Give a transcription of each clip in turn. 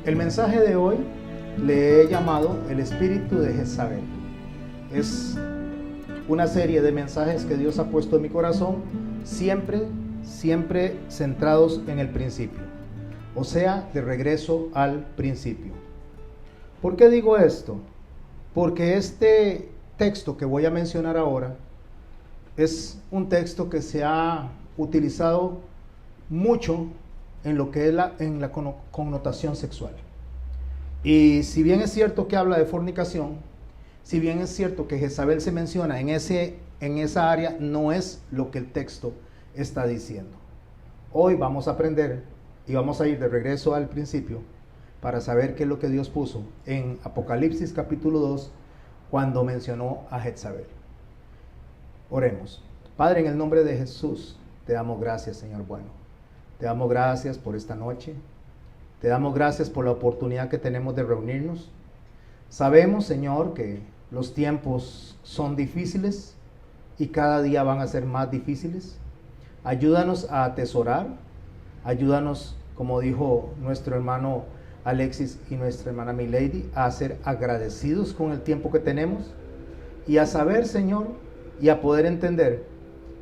El mensaje de hoy le he llamado el espíritu de Jezabel. Es una serie de mensajes que Dios ha puesto en mi corazón, siempre centrados en el principio. O sea, de regreso al principio. ¿Por qué digo esto? Porque este texto que voy a mencionar ahora es un texto que se ha utilizado mucho en lo que es la connotación sexual. Y si bien es cierto que habla de fornicación, si bien es cierto que Jezabel se menciona en esa área, no es lo que el texto está diciendo. Hoy vamos a aprender y vamos a ir de regreso al principio para saber qué es lo que Dios puso en Apocalipsis capítulo 2 cuando mencionó a Jezabel. Oremos. Padre, en el nombre de Jesús, te damos gracias, Señor bueno. Te damos gracias por esta noche. Te damos gracias por la oportunidad que tenemos de reunirnos. Sabemos, Señor, que los tiempos son difíciles y cada día van a ser más difíciles. Ayúdanos a atesorar. Ayúdanos, como dijo nuestro hermano Alexis y nuestra hermana Milady, a ser agradecidos con el tiempo que tenemos y a saber, Señor, y a poder entender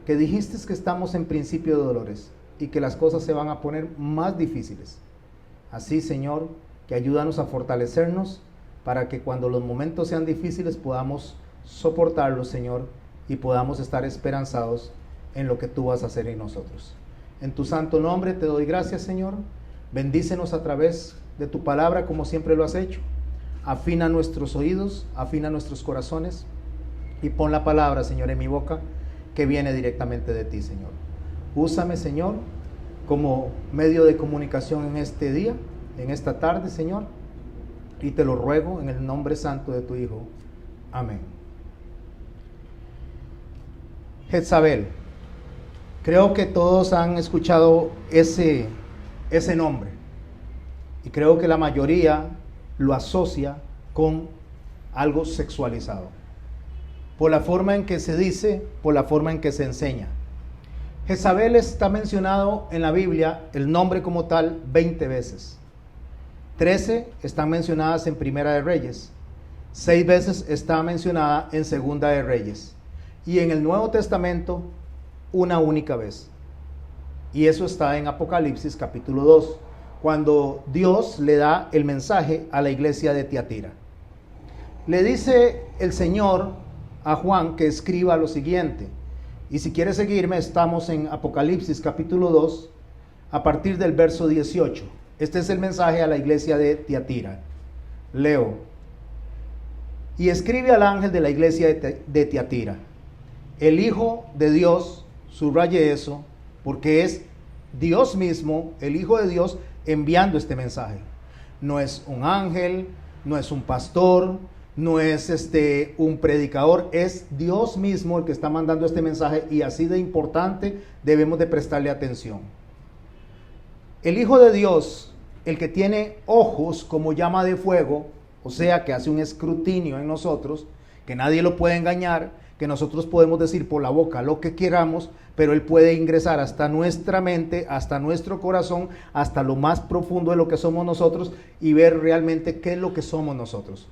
que dijiste que estamos en principio de dolores y que las cosas se van a poner más difíciles. Así, Señor, que ayúdanos a fortalecernos para que cuando los momentos sean difíciles podamos soportarlos, Señor, y podamos estar esperanzados en lo que tú vas a hacer en nosotros. En tu santo nombre te doy gracias, Señor. Bendícenos a través de tu palabra como siempre lo has hecho. Afina nuestros oídos, afina nuestros corazones y pon la palabra, Señor, en mi boca que viene directamente de ti, Señor. Úsame, Señor, como medio de comunicación en este día, en esta tarde, Señor, y te lo ruego en el nombre santo de tu Hijo. Amén. Jezabel. Creo que todos han escuchado ese nombre y creo que la mayoría lo asocia con algo sexualizado, por la forma en que se dice, por la forma en que se enseña. Jezabel está mencionado en la Biblia, el nombre como tal, 20 veces. 13 están mencionadas en Primera de Reyes. 6 veces está mencionada en Segunda de Reyes. Y en el Nuevo Testamento, una única vez. Y eso está en Apocalipsis capítulo 2, cuando Dios le da el mensaje a la iglesia de Tiatira. Le dice el Señor a Juan que escriba lo siguiente. Y si quieres seguirme, estamos en Apocalipsis capítulo 2, a partir del verso 18. Este es el mensaje a la iglesia de Tiatira. Leo. Y escribe al ángel de la iglesia de Tiatira: el Hijo de Dios, subraye eso, porque es Dios mismo, el Hijo de Dios, enviando este mensaje. No es un ángel, no es un pastor, no es un predicador, es Dios mismo el que está mandando este mensaje, y así de importante debemos de prestarle atención. El Hijo de Dios, el que tiene ojos como llama de fuego, o sea que hace un escrutinio en nosotros, que nadie lo puede engañar, que nosotros podemos decir por la boca lo que queramos, pero Él puede ingresar hasta nuestra mente, hasta nuestro corazón, hasta lo más profundo de lo que somos nosotros y ver realmente qué es lo que somos nosotros.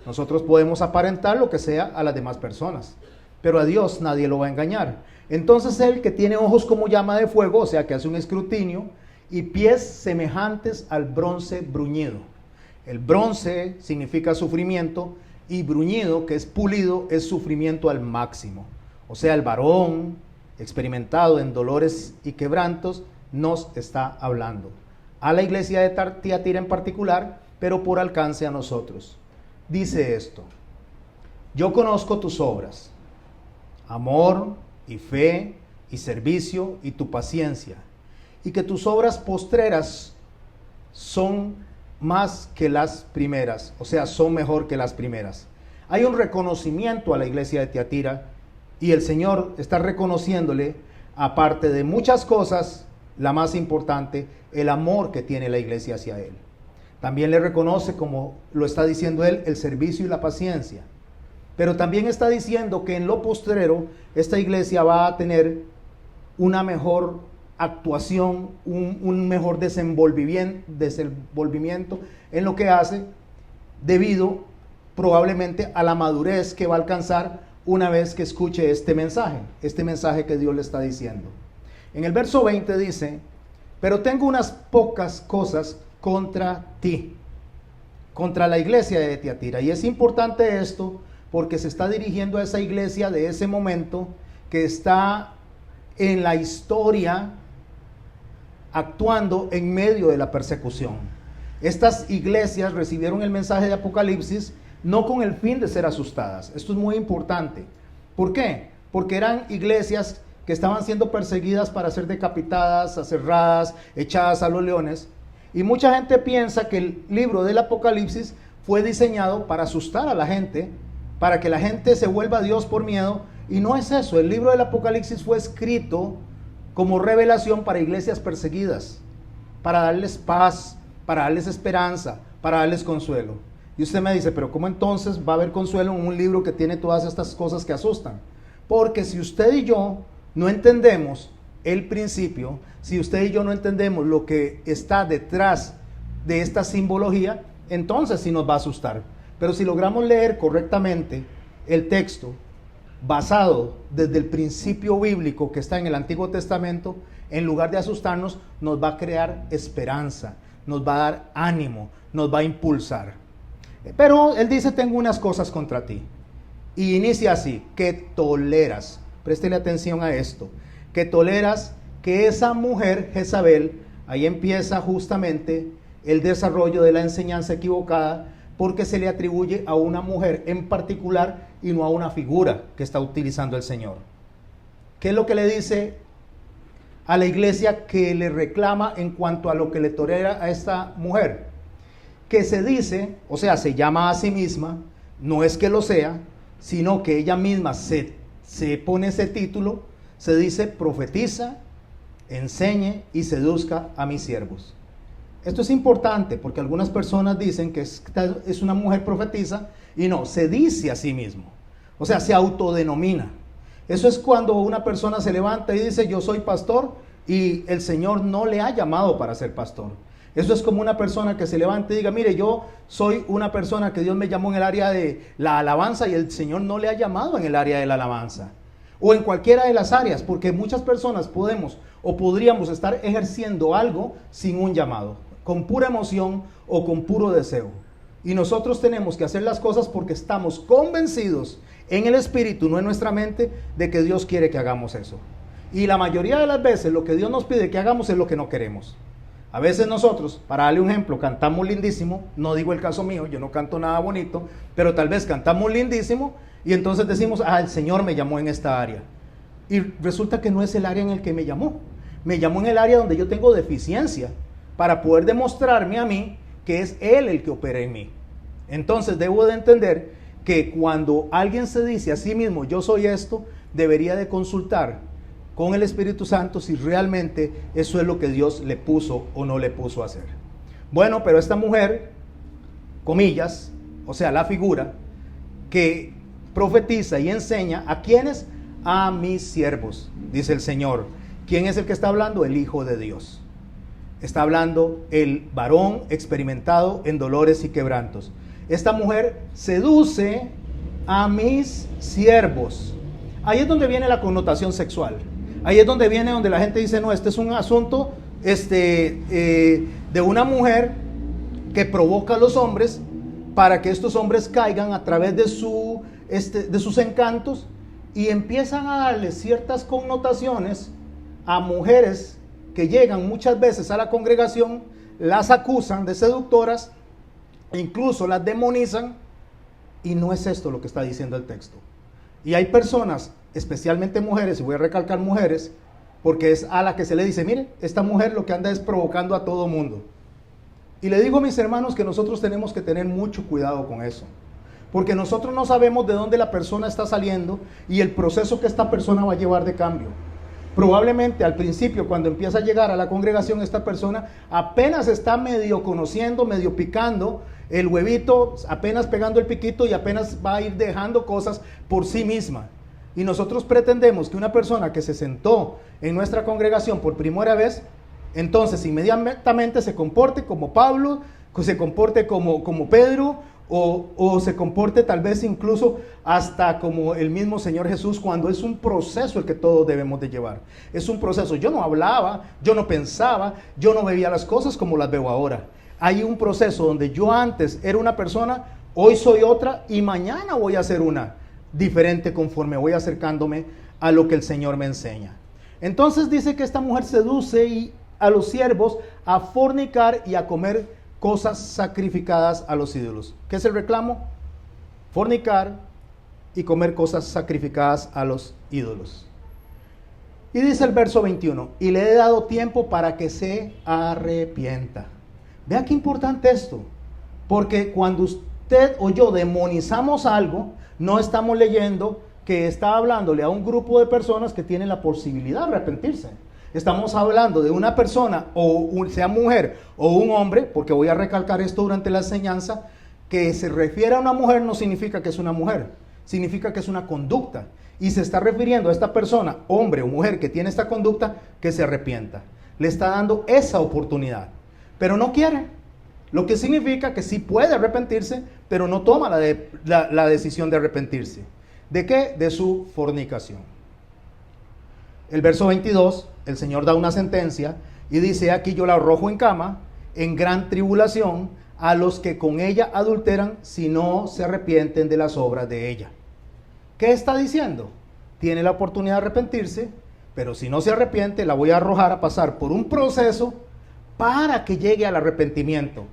Nosotros podemos aparentar lo que sea a las demás personas, pero a Dios nadie lo va a engañar. Entonces Él, que tiene ojos como llama de fuego, o sea que hace un escrutinio, y pies semejantes al bronce bruñido. El bronce significa sufrimiento, y bruñido, que es pulido, es sufrimiento al máximo. O sea, el varón experimentado en dolores y quebrantos nos está hablando a la iglesia de Tiatira en particular, pero por alcance a nosotros. Dice esto: yo conozco tus obras, amor y fe y servicio y tu paciencia, y que tus obras postreras son más que las primeras, o sea, son mejor que las primeras. Hay un reconocimiento a la iglesia de Tiatira, y el Señor está reconociéndole, aparte de muchas cosas, la más importante, el amor que tiene la iglesia hacia Él. También le reconoce, como lo está diciendo Él, el servicio y la paciencia. Pero también está diciendo que en lo postrero, esta iglesia va a tener una mejor actuación, un mejor desenvolvimiento en lo que hace, debido probablemente a la madurez que va a alcanzar una vez que escuche este mensaje que Dios le está diciendo. En el verso 20 dice: pero tengo unas pocas cosas contra ti, contra la iglesia de Tiatira. Y es importante esto porque se está dirigiendo a esa iglesia de ese momento que está en la historia actuando en medio de la persecución. Estas iglesias recibieron el mensaje de Apocalipsis no con el fin de ser asustadas. Esto es muy importante. ¿Por qué? Porque eran iglesias que estaban siendo perseguidas para ser decapitadas, aserradas, echadas a los leones. Y mucha gente piensa que el libro del Apocalipsis fue diseñado para asustar a la gente, para que la gente se vuelva a Dios por miedo. Y no es eso. El libro del Apocalipsis fue escrito como revelación para iglesias perseguidas, para darles paz, para darles esperanza, para darles consuelo. Y usted me dice: pero ¿cómo entonces va a haber consuelo en un libro que tiene todas estas cosas que asustan? Porque si usted y yo no entendemos el principio, si usted y yo no entendemos lo que está detrás de esta simbología, entonces sí nos va a asustar. Pero si logramos leer correctamente el texto, basado desde el principio bíblico que está en el Antiguo Testamento, en lugar de asustarnos, nos va a crear esperanza, nos va a dar ánimo, nos va a impulsar. Pero él dice: tengo unas cosas contra ti. Y inicia así: que toleras. Préstele atención a esto. Que toleras que esa mujer Jezabel, ahí empieza justamente el desarrollo de la enseñanza equivocada, porque se le atribuye a una mujer en particular y no a una figura que está utilizando el Señor. ¿Qué es lo que le dice a la iglesia que le reclama en cuanto a lo que le tolera a esta mujer? Que se dice, o sea, se llama a sí misma, no es que lo sea, sino que ella misma se pone ese título, se dice: profetiza, enseñe y seduzca a mis siervos. Esto es importante porque algunas personas dicen que es una mujer profetisa, y no, se dice a sí mismo, o sea, se autodenomina. Eso es cuando una persona se levanta y dice: yo soy pastor, y el Señor no le ha llamado para ser pastor. Eso es como una persona que se levanta y diga: mire, yo soy una persona que Dios me llamó en el área de la alabanza, y el Señor no le ha llamado en el área de la alabanza, o en cualquiera de las áreas, porque muchas personas podemos o podríamos estar ejerciendo algo sin un llamado, con pura emoción o con puro deseo. Y nosotros tenemos que hacer las cosas porque estamos convencidos en el Espíritu, no en nuestra mente, de que Dios quiere que hagamos eso. Y la mayoría de las veces lo que Dios nos pide que hagamos es lo que no queremos. A veces nosotros, para darle un ejemplo, cantamos lindísimo. No digo el caso mío, yo no canto nada bonito, pero tal vez cantamos lindísimo y entonces decimos: el Señor me llamó en esta área. Y resulta que no es el área en el que me llamó. Me llamó en el área donde yo tengo deficiencia, para poder demostrarme a mí que es Él el que opera en mí. Entonces debo de entender que cuando alguien se dice a sí mismo: yo soy esto, debería de consultar con el Espíritu Santo si realmente eso es lo que Dios le puso o no le puso a hacer. Bueno, pero esta mujer, comillas, o sea, la figura que profetiza y enseña, ¿a quiénes? A mis siervos, dice el Señor. ¿Quién es el que está hablando? El Hijo de Dios. Está hablando el varón experimentado en dolores y quebrantos. Esta mujer seduce a mis siervos. Ahí es donde viene la connotación sexual. Ahí es donde viene donde la gente dice: no, este es un asunto de una mujer que provoca a los hombres para que estos hombres caigan a través de sus encantos, y empiezan a darle ciertas connotaciones a mujeres que llegan muchas veces a la congregación, las acusan de seductoras, incluso las demonizan, y no es esto lo que está diciendo el texto. Y hay personas, especialmente mujeres, y voy a recalcar mujeres, porque es a la que se le dice: mire, esta mujer lo que anda es provocando a todo mundo. Y le digo a mis hermanos que nosotros tenemos que tener mucho cuidado con eso, porque nosotros no sabemos de dónde la persona está saliendo y el proceso que esta persona va a llevar de cambio. Probablemente al principio, cuando empieza a llegar a la congregación, esta persona apenas está medio conociendo, medio picando el huevito, apenas pegando el piquito, y apenas va a ir dejando cosas por sí misma. Y nosotros pretendemos que una persona que se sentó en nuestra congregación por primera vez, entonces inmediatamente se comporte como Pablo, que se comporte como Pedro, o se comporte tal vez incluso hasta como el mismo Señor Jesús, cuando es un proceso el que todos debemos de llevar. Es un proceso. Yo no hablaba, yo no pensaba, yo no veía las cosas como las veo ahora. Hay un proceso donde yo antes era una persona, hoy soy otra y mañana voy a ser una diferente conforme voy acercándome a lo que el Señor me enseña. Entonces dice que esta mujer seduce a los siervos a fornicar y a comer cosas sacrificadas a los ídolos. ¿Qué es el reclamo? Fornicar y comer cosas sacrificadas a los ídolos. Y dice el verso 21, y le he dado tiempo para que se arrepienta. Vea qué importante esto, porque cuando usted o yo demonizamos algo, no estamos leyendo que está hablándole a un grupo de personas que tienen la posibilidad de arrepentirse. Estamos hablando de una persona, sea mujer o un hombre, porque voy a recalcar esto durante la enseñanza, que se refiere a una mujer no significa que es una mujer, significa que es una conducta. Y se está refiriendo a esta persona, hombre o mujer que tiene esta conducta, que se arrepienta. Le está dando esa oportunidad, pero no quiere. Lo que significa que sí puede arrepentirse, pero no toma la decisión de arrepentirse. ¿De qué? De su fornicación. El verso 22, el Señor da una sentencia y dice: aquí yo la arrojo en cama, en gran tribulación, a los que con ella adulteran, si no se arrepienten de las obras de ella. ¿Qué está diciendo? Tiene la oportunidad de arrepentirse, pero si no se arrepiente, la voy a arrojar a pasar por un proceso para que llegue al arrepentimiento.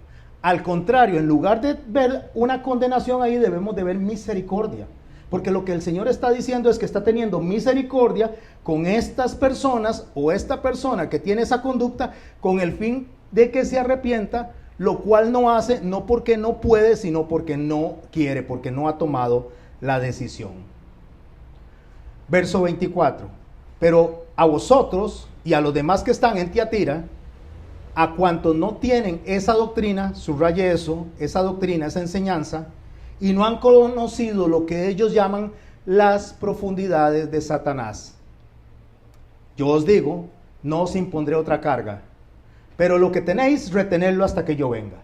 Al contrario, en lugar de ver una condenación ahí, debemos de ver misericordia. Porque lo que el Señor está diciendo es que está teniendo misericordia con estas personas o esta persona que tiene esa conducta con el fin de que se arrepienta, lo cual no hace, no porque no puede, sino porque no quiere, porque no ha tomado la decisión. Verso 24. Pero a vosotros y a los demás que están en Tiatira, a cuantos no tienen esa doctrina, subraye eso, esa doctrina, esa enseñanza, y no han conocido lo que ellos llaman las profundidades de Satanás. Yo os digo, no os impondré otra carga, pero lo que tenéis, retenerlo hasta que yo venga.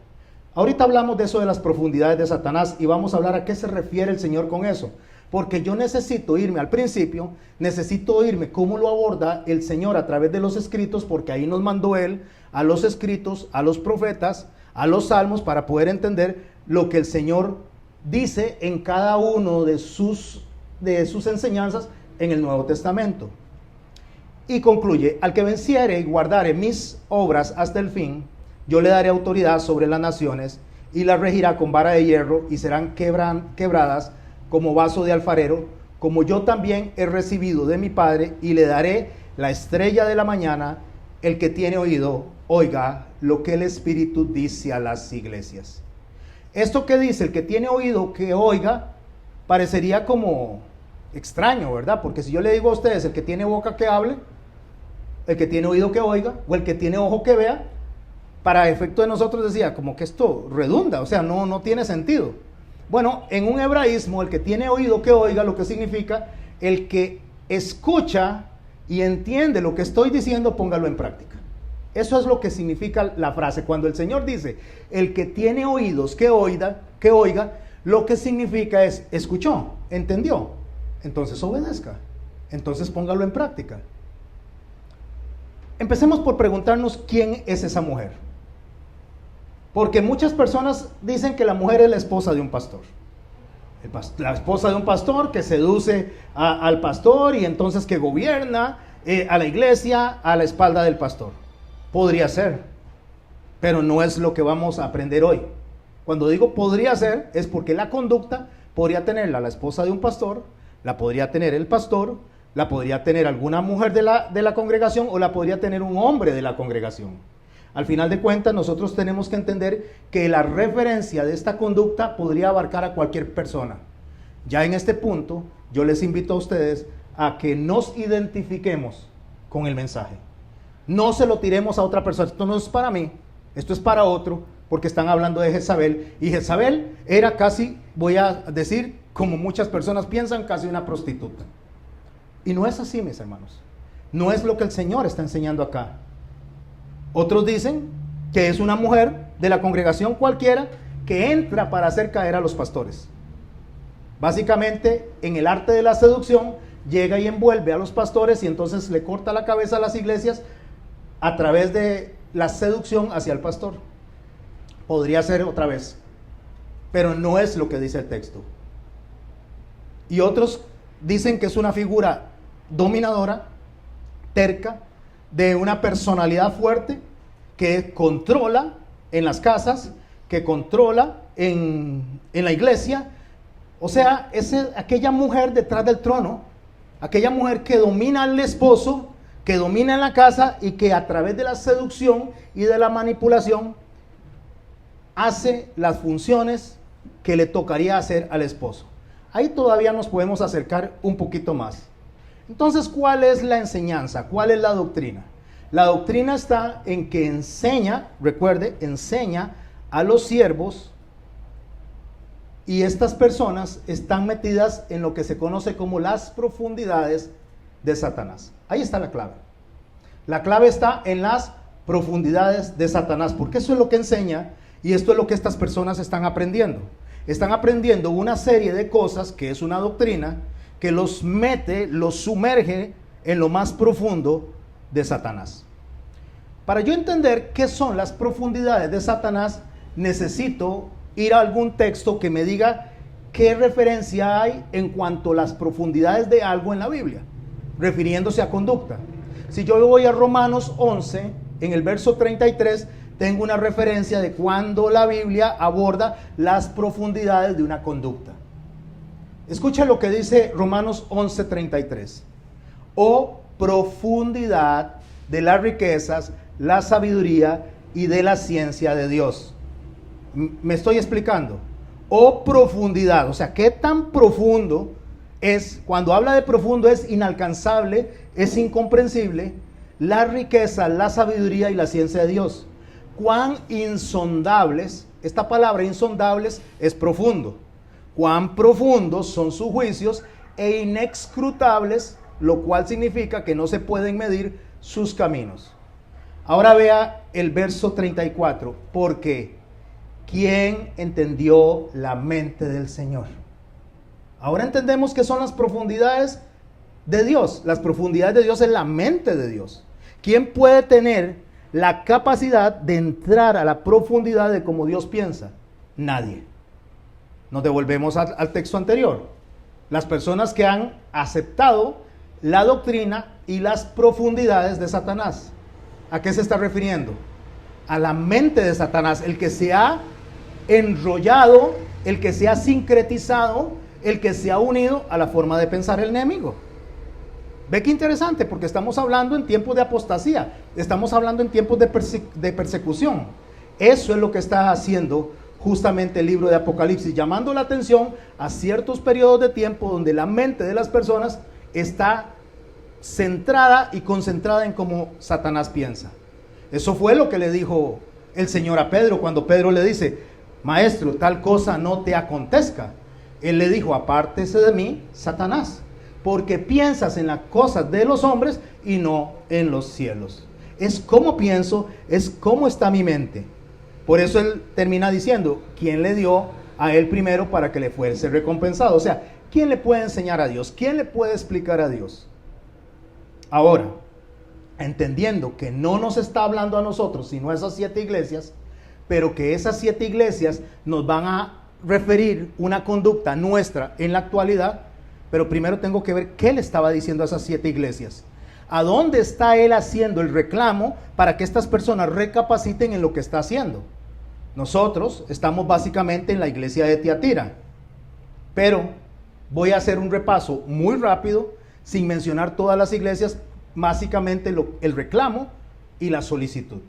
Ahorita hablamos de eso de las profundidades de Satanás y vamos a hablar a qué se refiere el Señor con eso. Porque yo necesito irme al principio, necesito oírme cómo lo aborda el Señor a través de los escritos, porque ahí nos mandó Él a los escritos, a los profetas, a los salmos, para poder entender lo que el Señor dice en cada uno de sus enseñanzas en el Nuevo Testamento. Y concluye: al que venciere y guardare mis obras hasta el fin, yo le daré autoridad sobre las naciones y las regirá con vara de hierro y serán quebradas como vaso de alfarero, como yo también he recibido de mi Padre, y le daré la estrella de la mañana. El que tiene oído, oiga lo que el Espíritu dice a las iglesias. Esto que dice, el que tiene oído, que oiga, parecería como extraño, ¿verdad? Porque si yo le digo a ustedes, el que tiene boca que hable, el que tiene oído que oiga, o el que tiene ojo que vea, para efecto de nosotros decía, como que esto redunda, o sea, no tiene sentido. Bueno, en un hebraísmo, el que tiene oído que oiga, lo que significa, el que escucha y entiende lo que estoy diciendo, póngalo en práctica. Eso es lo que significa la frase. Cuando el Señor dice, el que tiene oídos que oiga, lo que significa es, escuchó, entendió, entonces obedezca, entonces póngalo en práctica. Empecemos por preguntarnos quién es esa mujer. Porque muchas personas dicen que la mujer es la esposa de un pastor. La esposa de un pastor que seduce al pastor y entonces que gobierna a la iglesia a la espalda del pastor. Podría ser, pero no es lo que vamos a aprender hoy. Cuando digo podría ser, es porque la conducta podría tenerla la esposa de un pastor, la podría tener el pastor, la podría tener alguna mujer de la congregación o la podría tener un hombre de la congregación. Al final de cuentas, nosotros tenemos que entender que la referencia de esta conducta podría abarcar a cualquier persona. Ya en este punto, yo les invito a ustedes a que nos identifiquemos con el mensaje. No se lo tiremos a otra persona. Esto no es para mí, esto es para otro, porque están hablando de Jezabel. Y Jezabel era casi, voy a decir, como muchas personas piensan, casi una prostituta. Y no es así, mis hermanos. No es lo que el Señor está enseñando acá. Otros dicen que es una mujer de la congregación cualquiera que entra para hacer caer a los pastores. Básicamente, en el arte de la seducción, llega y envuelve a los pastores y entonces le corta la cabeza a las iglesias a través de la seducción hacia el pastor. Podría ser otra vez, pero no es lo que dice el texto. Y otros dicen que es una figura dominadora, terca, de una personalidad fuerte que controla en las casas, que controla en la iglesia. O sea, es aquella mujer detrás del trono, aquella mujer que domina al esposo, que domina en la casa y que a través de la seducción y de la manipulación hace las funciones que le tocaría hacer al esposo. Ahí todavía nos podemos acercar un poquito más. Entonces, ¿cuál es la enseñanza? ¿Cuál es la doctrina? La doctrina está en que enseña, recuerde, enseña a los siervos, y estas personas están metidas en lo que se conoce como las profundidades de Satanás. Ahí está la clave. La clave está en las profundidades de Satanás, porque eso es lo que enseña y esto es lo que estas personas están aprendiendo. Están aprendiendo una serie de cosas que es una doctrina que los mete, los sumerge en lo más profundo de Satanás. Para yo entender qué son las profundidades de Satanás, necesito ir a algún texto que me diga qué referencia hay en cuanto a las profundidades de algo en la Biblia, refiriéndose a conducta. Si yo voy a Romanos 11, en el verso 33, tengo una referencia de cuando la Biblia aborda las profundidades de una conducta. Escucha lo que dice Romanos 11:33. Oh profundidad de las riquezas, la sabiduría y de la ciencia de Dios. Me estoy explicando. Oh profundidad, o sea, qué tan profundo es. Cuando habla de profundo es inalcanzable, es incomprensible. La riqueza, la sabiduría y la ciencia de Dios. Cuán insondables, esta palabra insondables es profundo. Cuán profundos son sus juicios e inescrutables, lo cual significa que no se pueden medir sus caminos. Ahora vea el verso 34, porque ¿quién entendió la mente del Señor? Ahora entendemos que son las profundidades de Dios. Las profundidades de Dios es la mente de Dios. ¿Quién puede tener la capacidad de entrar a la profundidad de cómo Dios piensa? Nadie. Nos devolvemos al texto anterior. Las personas que han aceptado la doctrina y las profundidades de Satanás. ¿A qué se está refiriendo? A la mente de Satanás, el que se ha enrollado, el que se ha sincretizado, el que se ha unido a la forma de pensar el enemigo. Ve qué interesante, porque estamos hablando en tiempos de apostasía, estamos hablando en tiempos de persecución. Eso es lo que está haciendo justamente el libro de Apocalipsis, llamando la atención a ciertos periodos de tiempo donde la mente de las personas está centrada y concentrada en cómo Satanás piensa. Eso fue lo que le dijo el Señor a Pedro cuando Pedro le dice: Maestro, tal cosa no te acontezca. Él le dijo: apártese de mí, Satanás, porque piensas en las cosas de los hombres y no en los cielos. Es como pienso, es como está mi mente. Por eso él termina diciendo: ¿quién le dio a él primero para que le fuese recompensado? O sea, ¿quién le puede enseñar a Dios? ¿Quién le puede explicar a Dios? Ahora, entendiendo que no nos está hablando a nosotros, sino a esas 7 iglesias, pero que esas 7 iglesias nos van a referir una conducta nuestra en la actualidad, pero primero tengo que ver qué le estaba diciendo a esas 7 iglesias. ¿A dónde está él haciendo el reclamo para que estas personas recapaciten en lo que está haciendo? Nosotros estamos básicamente en la iglesia de Tiatira, pero voy a hacer un repaso muy rápido, sin mencionar todas las iglesias, básicamente el reclamo y la solicitud.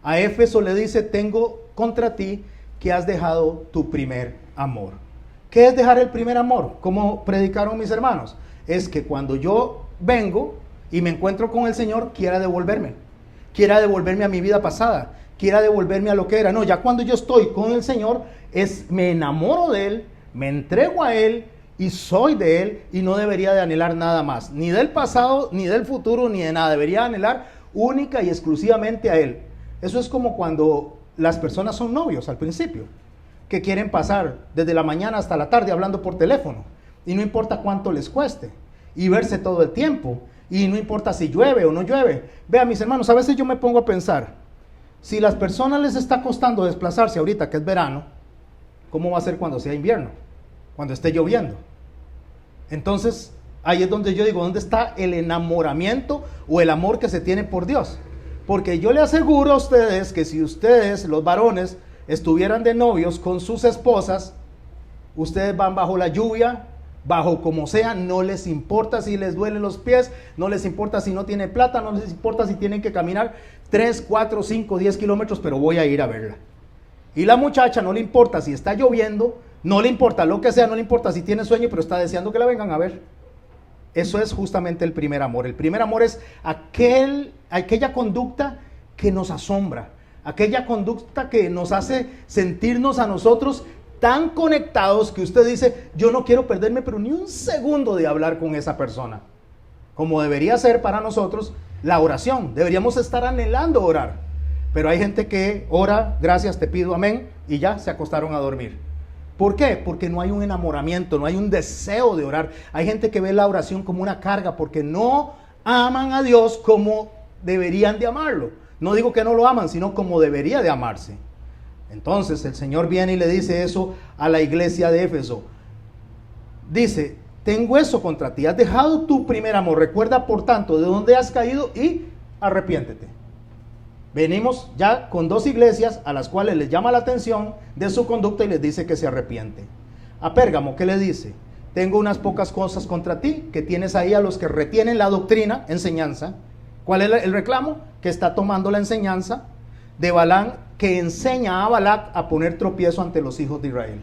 A Éfeso le dice: tengo contra ti que has dejado tu primer amor. ¿Qué es dejar el primer amor? Como predicaron mis hermanos, es que cuando yo vengo y me encuentro con el Señor, quiera devolverme a mi vida pasada, quiera devolverme a lo que era. No, ya cuando yo estoy con el Señor, me enamoro de Él, me entrego a Él y soy de Él y no debería de anhelar nada más, ni del pasado, ni del futuro, ni de nada. Debería anhelar única y exclusivamente a Él. Eso es como cuando las personas son novios al principio, que quieren pasar desde la mañana hasta la tarde hablando por teléfono, y no importa cuánto les cueste, y verse todo el tiempo, y no importa si llueve o no llueve. Vean, mis hermanos, a veces yo me pongo a pensar, si las personas les está costando desplazarse ahorita que es verano, ¿cómo va a ser cuando sea invierno? Cuando esté lloviendo. Entonces, ahí es donde yo digo, ¿dónde está el enamoramiento o el amor que se tiene por Dios? Porque yo le aseguro a ustedes que si ustedes, los varones, estuvieran de novios con sus esposas, ustedes van bajo la lluvia, bajo como sea, no les importa si les duelen los pies, no les importa si no tiene plata, no les importa si tienen que caminar 3, 4, 5, 10 kilómetros, pero voy a ir a verla. Y la muchacha no le importa si está lloviendo, no le importa lo que sea, no le importa si tiene sueño, pero está deseando que la vengan a ver. Eso es justamente el primer amor. El primer amor es aquella conducta que nos asombra, aquella conducta que nos hace sentirnos a nosotros tan conectados que usted dice, yo no quiero perderme pero ni un segundo de hablar con esa persona. Como debería ser para nosotros la oración. Deberíamos estar anhelando orar. Pero hay gente que ora, gracias, te pido, amén, y ya se acostaron a dormir. ¿Por qué? Porque no hay un enamoramiento, no hay un deseo de orar. Hay gente que ve la oración como una carga porque no aman a Dios como deberían de amarlo. No digo que no lo aman, sino como debería de amarse. Entonces el Señor viene y le dice eso a la iglesia de Éfeso. Dice, tengo eso contra ti, has dejado tu primer amor. Recuerda, por tanto, de dónde has caído y arrepiéntete. Venimos ya con dos iglesias a las cuales les llama la atención de su conducta y les dice que se arrepiente. A Pérgamo, ¿qué le dice? Tengo unas pocas cosas contra ti, que tienes ahí a los que retienen la doctrina, enseñanza. ¿Cuál es el reclamo? Que está tomando la enseñanza de Balaam, que enseña a Balac a poner tropiezo ante los hijos de Israel.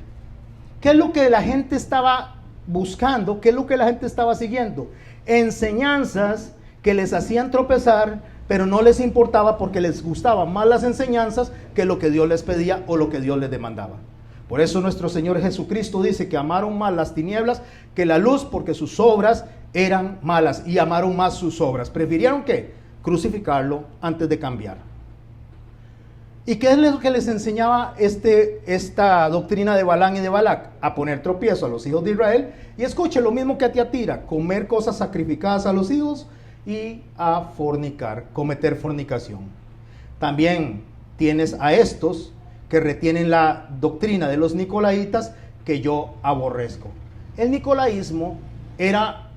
¿Qué es lo que la gente estaba buscando? ¿Qué es lo que la gente estaba siguiendo? Enseñanzas que les hacían tropezar, pero no les importaba porque les gustaban más las enseñanzas que lo que Dios les pedía o lo que Dios les demandaba. Por eso nuestro Señor Jesucristo dice que amaron más las tinieblas que la luz, porque sus obras eran malas, y amaron más sus obras. ¿Prefirieron qué? Crucificarlo antes de cambiar. ¿Y qué es lo que les enseñaba esta doctrina de Balaam y de Balac? A poner tropiezo a los hijos de Israel. Y escuche, lo mismo que a ti atira, comer cosas sacrificadas a los hijos y a fornicar, cometer fornicación. También tienes a estos que retienen la doctrina de los nicolaitas, que yo aborrezco. El nicolaísmo era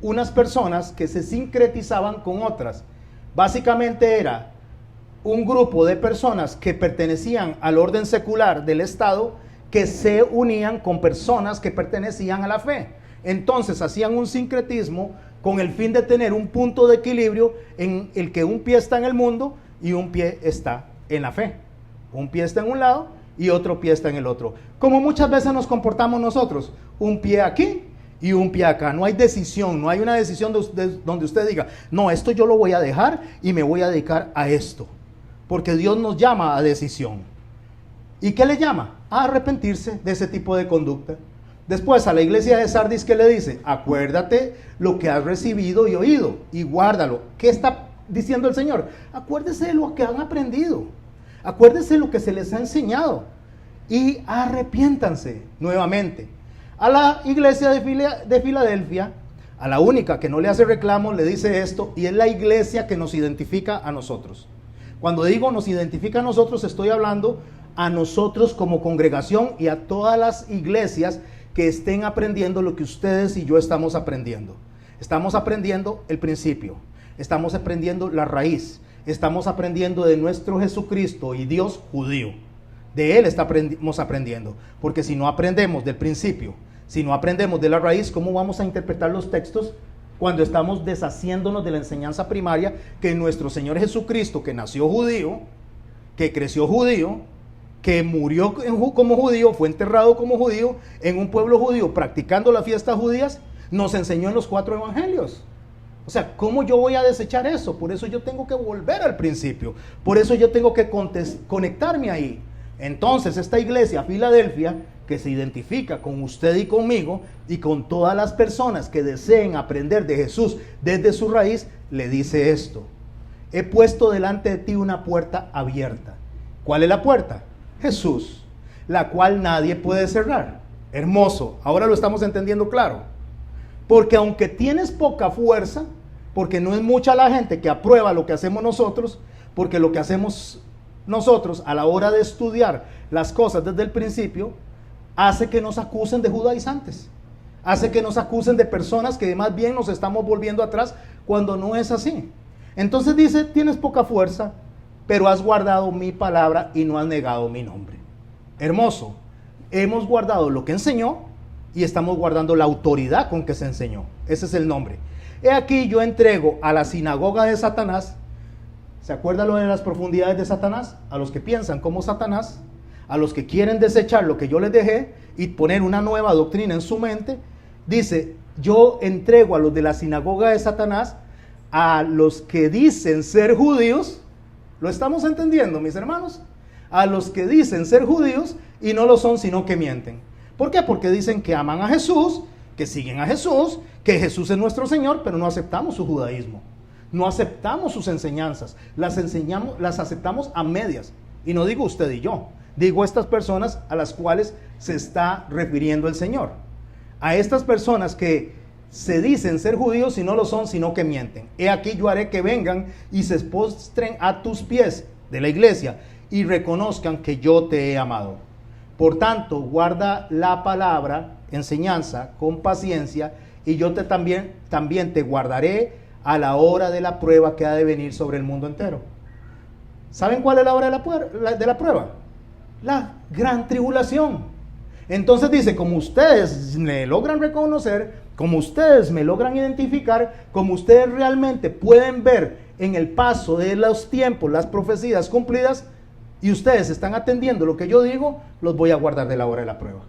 unas personas que se sincretizaban con otras. Básicamente era un grupo de personas que pertenecían al orden secular del Estado, que se unían con personas que pertenecían a la fe. Entonces hacían un sincretismo con el fin de tener un punto de equilibrio en el que un pie está en el mundo y un pie está en la fe. Un pie está en un lado y otro pie está en el otro. Como muchas veces nos comportamos nosotros, un pie aquí y un pie acá. No hay decisión, no hay una decisión donde usted diga, no, esto yo lo voy a dejar y me voy a dedicar a esto. Porque Dios nos llama a decisión. ¿Y qué le llama? A arrepentirse de ese tipo de conducta. Después a la iglesia de Sardis, ¿qué le dice? Acuérdate lo que has recibido y oído y guárdalo. ¿Qué está diciendo el Señor? Acuérdese de lo que han aprendido. Acuérdese de lo que se les ha enseñado. Y arrepiéntanse nuevamente. A la iglesia de Filadelfia, a la única que no le hace reclamo, le dice esto, y es la iglesia que nos identifica a nosotros. Cuando digo nos identifica a nosotros, estoy hablando a nosotros como congregación y a todas las iglesias que estén aprendiendo lo que ustedes y yo estamos aprendiendo. Estamos aprendiendo el principio, estamos aprendiendo la raíz, estamos aprendiendo de nuestro Jesucristo y Dios judío. De Él estamos aprendiendo, porque si no aprendemos del principio, si no aprendemos de la raíz, ¿cómo vamos a interpretar los textos cuando estamos deshaciéndonos de la enseñanza primaria que nuestro Señor Jesucristo, que nació judío, que creció judío, que murió como judío, fue enterrado como judío, en un pueblo judío, practicando las fiestas judías, nos enseñó en los 4 evangelios? O sea, ¿cómo yo voy a desechar eso? Por eso yo tengo que volver al principio. Por eso yo tengo que conectarme ahí. Entonces, esta iglesia, Filadelfia, que que se identifica con usted y conmigo y con todas las personas que deseen aprender de Jesús desde su raíz, le dice esto: he puesto delante de ti una puerta abierta. ¿Cuál es la puerta? Jesús, la cual nadie puede cerrar. Hermoso, ahora lo estamos entendiendo claro. Porque aunque tienes poca fuerza, porque no es mucha la gente que aprueba lo que hacemos nosotros, porque lo que hacemos nosotros a la hora de estudiar las cosas desde el principio, hace que nos acusen de judaizantes, hace que nos acusen de personas que más bien nos estamos volviendo atrás, cuando no es así. Entonces dice: tienes poca fuerza, pero has guardado mi palabra y no has negado mi nombre. Hermoso, hemos guardado lo que enseñó y estamos guardando la autoridad con que se enseñó. Ese es el nombre. He aquí, yo entrego a la sinagoga de Satanás. ¿Se acuerda lo de las profundidades de Satanás? A los que piensan como Satanás, a los que quieren desechar lo que yo les dejé y poner una nueva doctrina en su mente. Dice: yo entrego a los de la sinagoga de Satanás, a los que dicen ser judíos. ¿Lo estamos entendiendo, mis hermanos? A los que dicen ser judíos y no lo son, sino que mienten. ¿Por qué? Porque dicen que aman a Jesús, que siguen a Jesús, que Jesús es nuestro Señor, pero no aceptamos su judaísmo. No aceptamos sus enseñanzas, las aceptamos a medias. Y no digo usted y yo, digo estas personas a las cuales se está refiriendo el Señor. A estas personas que se dicen ser judíos y no lo son, sino que mienten. He aquí, yo haré que vengan y se postren a tus pies, de la iglesia, y reconozcan que yo te he amado. Por tanto, guarda la palabra, enseñanza, con paciencia, y yo también te guardaré a la hora de la prueba que ha de venir sobre el mundo entero. ¿Saben cuál es la hora de la prueba? La gran tribulación. Entonces dice: como ustedes me logran reconocer, como ustedes me logran identificar, como ustedes realmente pueden ver en el paso de los tiempos las profecías cumplidas, y ustedes están atendiendo lo que yo digo, los voy a guardar de la hora de la prueba.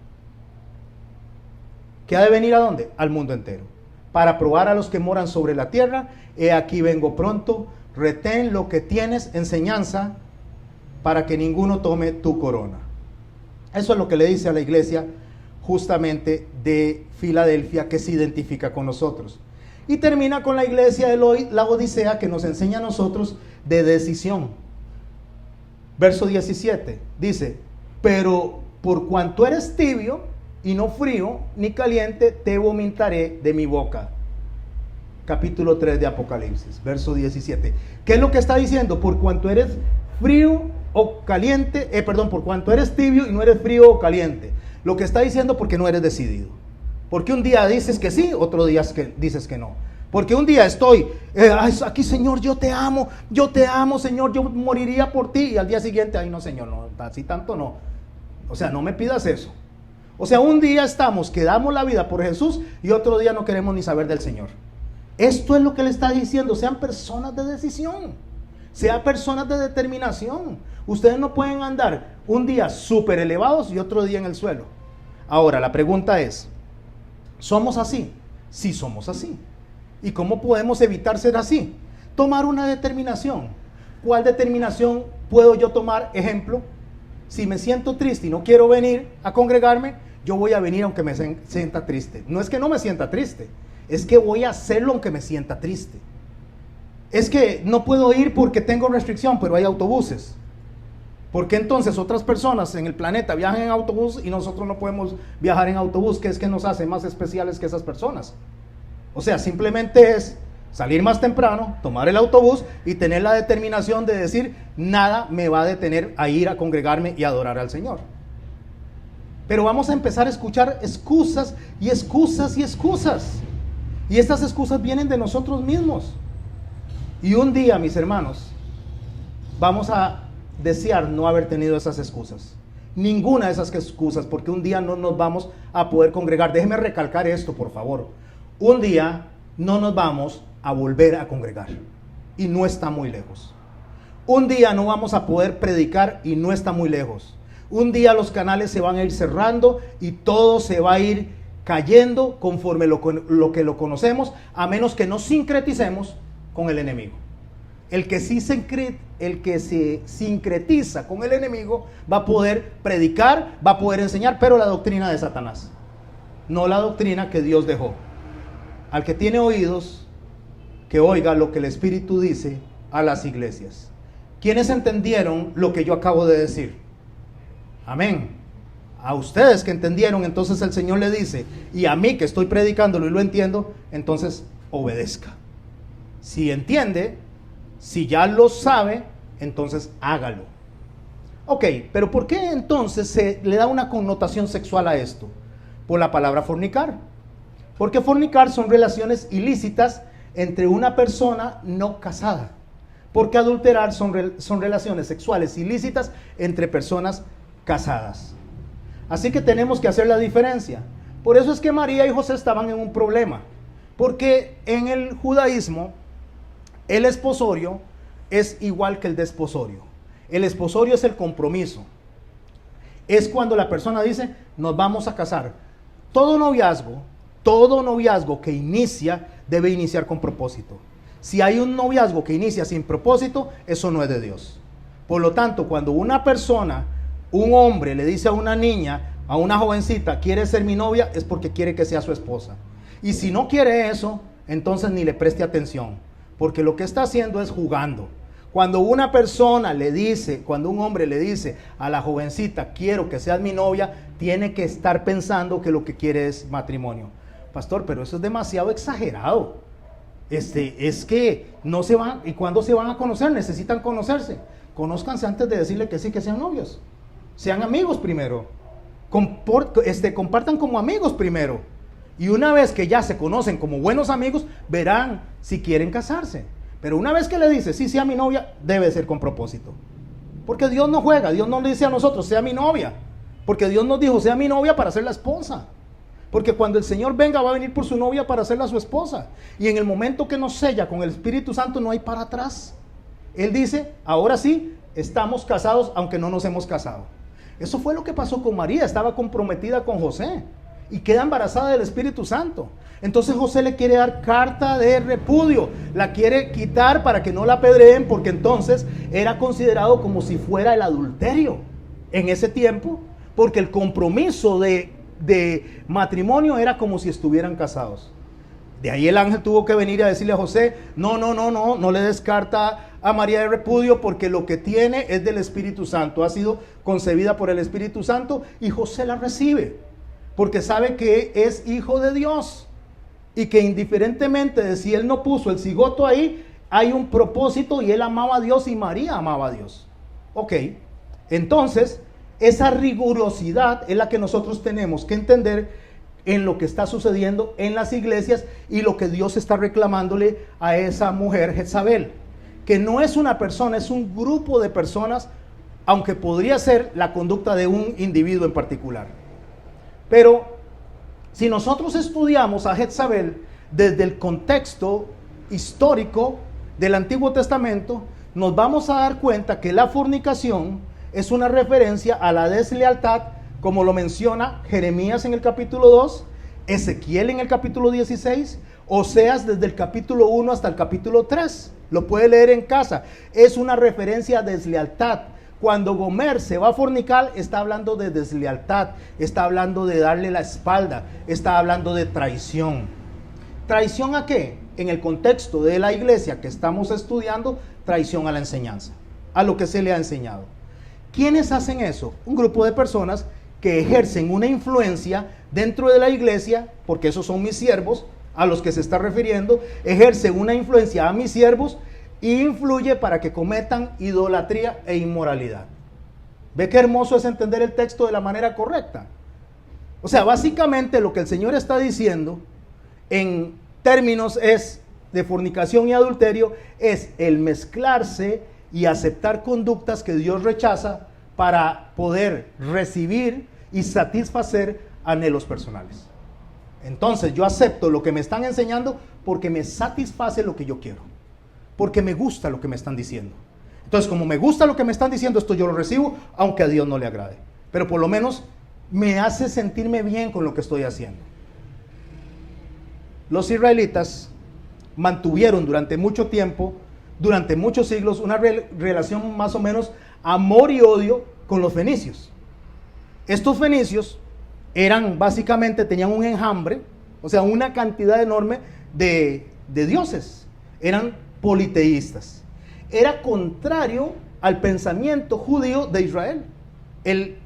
¿Que ha de venir a dónde? Al mundo entero. Para probar a los que moran sobre la tierra. He aquí, vengo pronto. Retén lo que tienes, enseñanza, para que ninguno tome tu corona. Eso es lo que le dice a la iglesia justamente de Filadelfia, que se identifica con nosotros. Y termina con la iglesia de la Odisea, que nos enseña a nosotros de decisión. Verso 17 dice: pero por cuanto eres tibio y no frío ni caliente, te vomitaré de mi boca. Capítulo 3 de Apocalipsis, verso 17. ¿Qué es lo que está diciendo? Por cuanto eres frío o caliente, por cuanto eres tibio y no eres frío o caliente. Lo que está diciendo: porque no eres decidido. Porque un día dices que sí, otro día dices que no. Porque un día estoy, aquí, Señor, yo te amo, Señor, yo moriría por ti. Y al día siguiente: ay, no, Señor, no, así tanto no. O sea, no me pidas eso. O sea, un día estamos que damos la vida por Jesús y otro día no queremos ni saber del Señor. Esto es lo que le está diciendo: sean personas de decisión, sean personas de determinación. Ustedes no pueden andar un día súper elevados y otro día en el suelo. Ahora, la pregunta es: ¿somos así? Sí, somos así. ¿Y cómo podemos evitar ser así? Tomar una determinación. ¿Cuál determinación puedo yo tomar? Ejemplo: si me siento triste y no quiero venir a congregarme, yo voy a venir aunque me sienta triste. No es que no me sienta triste, es que voy a hacerlo aunque me sienta triste. Es que no puedo ir porque tengo restricción, pero hay autobuses. ¿Por qué entonces otras personas en el planeta viajan en autobús y nosotros no podemos viajar en autobús? ¿Qué es que nos hace más especiales que esas personas? O sea, simplemente es salir más temprano, tomar el autobús y tener la determinación de decir: nada me va a detener a ir a congregarme y adorar al Señor. Pero vamos a empezar a escuchar excusas y excusas y excusas. Y estas excusas vienen de nosotros mismos. Y un día, mis hermanos, vamos a desear no haber tenido esas excusas. Ninguna de esas excusas, porque un día no nos vamos a poder congregar. Déjeme recalcar esto, por favor. Un día no nos vamos a volver a congregar y no está muy lejos. Un día no vamos a poder predicar y no está muy lejos. Un día los canales se van a ir cerrando y todo se va a ir cayendo conforme lo que lo conocemos, a menos que nos sincreticemos con el enemigo. El que se sincretiza con el enemigo va a poder predicar, va a poder enseñar, pero la doctrina de Satanás, no la doctrina que Dios dejó. Al que tiene oídos, que oiga lo que el Espíritu dice a las iglesias. ¿Quiénes entendieron lo que yo acabo de decir? Amén. A ustedes que entendieron, entonces el Señor le dice, y a mí que estoy predicándolo y lo entiendo, entonces obedezca. Si entiende, si ya lo sabe, entonces hágalo. Ok, pero ¿por qué entonces se le da una connotación sexual a esto? Por la palabra fornicar. Porque fornicar son relaciones ilícitas entre una persona no casada. Porque adulterar son relaciones sexuales ilícitas entre personas casadas. Así que tenemos que hacer la diferencia. Por eso es que María y José estaban en un problema. Porque en el judaísmo, el esposorio es igual que el desposorio. El esposorio es el compromiso. Es cuando la persona dice, nos vamos a casar. Todo noviazgo que inicia, debe iniciar con propósito. Si hay un noviazgo que inicia sin propósito, eso no es de Dios. Por lo tanto, cuando una persona, un hombre le dice a una niña, a una jovencita, ¿quiere ser mi novia? Es porque quiere que sea su esposa. Y si no quiere eso, entonces ni le preste atención, porque lo que está haciendo es jugando. Cuando una persona le dice, cuando un hombre le dice a la jovencita, quiero que seas mi novia, tiene que estar pensando que lo que quiere es matrimonio. Pastor, pero eso es demasiado exagerado. Es que no se van, ¿y cuándo se van a conocer? Necesitan conocerse. Conózcanse antes de decirle que sí, que sean novios. Sean amigos primero. Compartan como amigos primero. Y una vez que ya se conocen como buenos amigos, verán si quieren casarse. Pero una vez que le dice, sí, sea mi novia, debe ser con propósito. Porque Dios no juega, Dios no le dice a nosotros, sea mi novia. Porque Dios nos dijo, sea mi novia para ser la esposa. Porque cuando el Señor venga, va a venir por su novia para hacerla su esposa. Y en el momento que nos sella con el Espíritu Santo, no hay para atrás. Él dice, ahora sí, estamos casados, aunque no nos hemos casado. Eso fue lo que pasó con María, estaba comprometida con José. Y queda embarazada del Espíritu Santo. Entonces José le quiere dar carta de repudio. La quiere quitar para que no la apedreen, porque entonces era considerado como si fuera el adulterio en ese tiempo. Porque el compromiso de matrimonio era como si estuvieran casados. De ahí el ángel tuvo que venir a decirle a José, no le des carta a María de repudio, porque lo que tiene es del Espíritu Santo. Ha sido concebida por el Espíritu Santo y José la recibe. Porque sabe que es hijo de Dios y que indiferentemente de si él no puso el cigoto ahí, hay un propósito y él amaba a Dios y María amaba a Dios. Ok, entonces esa rigurosidad es la que nosotros tenemos que entender en lo que está sucediendo en las iglesias y lo que Dios está reclamándole a esa mujer Jezabel, que no es una persona, es un grupo de personas, aunque podría ser la conducta de un individuo en particular. Pero si nosotros estudiamos a Jezabel desde el contexto histórico del Antiguo Testamento, nos vamos a dar cuenta que la fornicación es una referencia a la deslealtad, como lo menciona Jeremías en el capítulo 2, Ezequiel en el capítulo 16, Oseas desde el capítulo 1 hasta el capítulo 3. Lo puede leer en casa. Es una referencia a deslealtad. Cuando Gomer se va a fornicar, está hablando de deslealtad, está hablando de darle la espalda, está hablando de traición. ¿Traición a qué? En el contexto de la iglesia que estamos estudiando, traición a la enseñanza, a lo que se le ha enseñado. ¿Quiénes hacen eso? Un grupo de personas que ejercen una influencia dentro de la iglesia, porque esos son mis siervos, a los que se está refiriendo, ejercen una influencia a mis siervos y influye para que cometan idolatría e inmoralidad. ¿Ve qué hermoso es entender el texto de la manera correcta? O sea, básicamente lo que el Señor está diciendo en términos es de fornicación y adulterio, es el mezclarse y aceptar conductas que Dios rechaza para poder recibir y satisfacer anhelos personales. Entonces yo acepto lo que me están enseñando porque me satisface lo que yo quiero, porque me gusta lo que me están diciendo. Entonces, como me gusta lo que me están diciendo, esto yo lo recibo, aunque a Dios no le agrade. Pero por lo menos me hace sentirme bien con lo que estoy haciendo. Los israelitas mantuvieron durante mucho tiempo durante muchos siglos una relación más o menos amor y odio con los fenicios. Estos fenicios eran básicamente, tenían un enjambre, o sea, una cantidad enorme de dioses. Eran politeístas. Era contrario al pensamiento judío de Israel,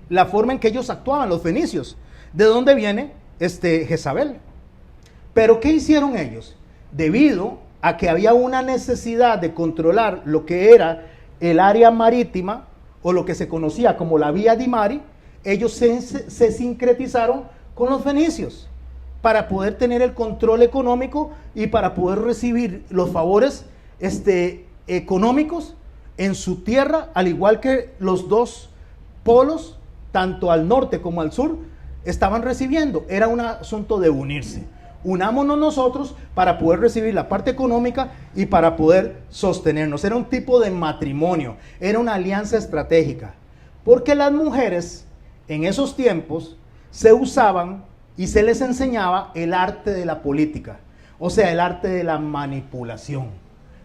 la forma en que ellos actuaban, los fenicios. ¿De dónde viene Jezabel? Pero ¿qué hicieron ellos? Debido a que había una necesidad de controlar lo que era el área marítima, o lo que se conocía como la Vía di Mari, ellos se sincretizaron con los fenicios para poder tener el control económico y para poder recibir los favores económicos en su tierra, al igual que los dos polos, tanto al norte como al sur, estaban recibiendo. Era un asunto de unirse. Unámonos nosotros para poder recibir la parte económica y para poder sostenernos. Era un tipo de matrimonio, era una alianza estratégica, porque las mujeres en esos tiempos se usaban y se les enseñaba el arte de la política, o sea, el arte de la manipulación.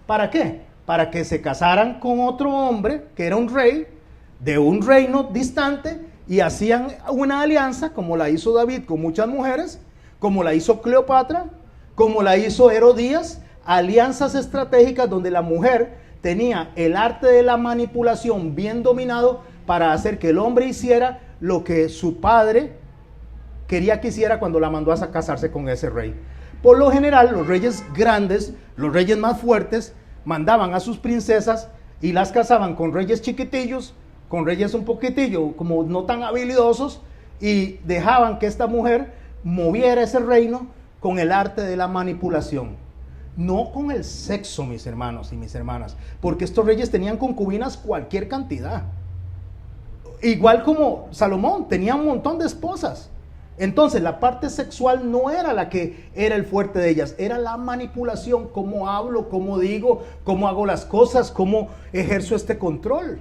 ¿Para qué? Para que se casaran con otro hombre que era un rey de un reino distante y hacían una alianza, como la hizo David con muchas mujeres, como la hizo Cleopatra, como la hizo Herodías, alianzas estratégicas donde la mujer tenía el arte de la manipulación bien dominado para hacer que el hombre hiciera lo que su padre quería que hiciera cuando la mandó a casarse con ese rey. Por lo general, los reyes grandes, los reyes más fuertes, mandaban a sus princesas y las casaban con reyes chiquitillos, con reyes un poquitillo como no tan habilidosos, y dejaban que esta mujer moviera ese reino con el arte de la manipulación, no con el sexo, mis hermanos y mis hermanas, porque estos reyes tenían concubinas cualquier cantidad, igual como Salomón tenía un montón de esposas. Entonces la parte sexual no era la que era el fuerte de ellas, era la manipulación, cómo hablo, cómo digo, cómo hago las cosas, cómo ejerzo este control.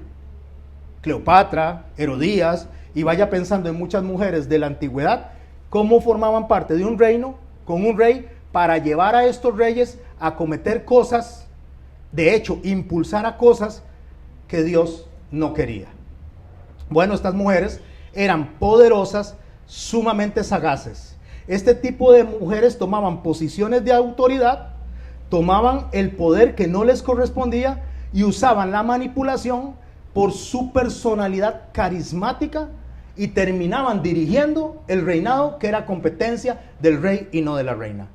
Cleopatra, Herodías, y vaya pensando en muchas mujeres de la antigüedad, cómo formaban parte de un reino con un rey para llevar a estos reyes a cometer cosas, de hecho, impulsar a cosas que Dios no quería. Bueno, estas mujeres eran poderosas, sumamente sagaces. Este tipo de mujeres tomaban posiciones de autoridad, tomaban el poder que no les correspondía y usaban la manipulación por su personalidad carismática y terminaban dirigiendo el reinado que era competencia del rey y no de la reina.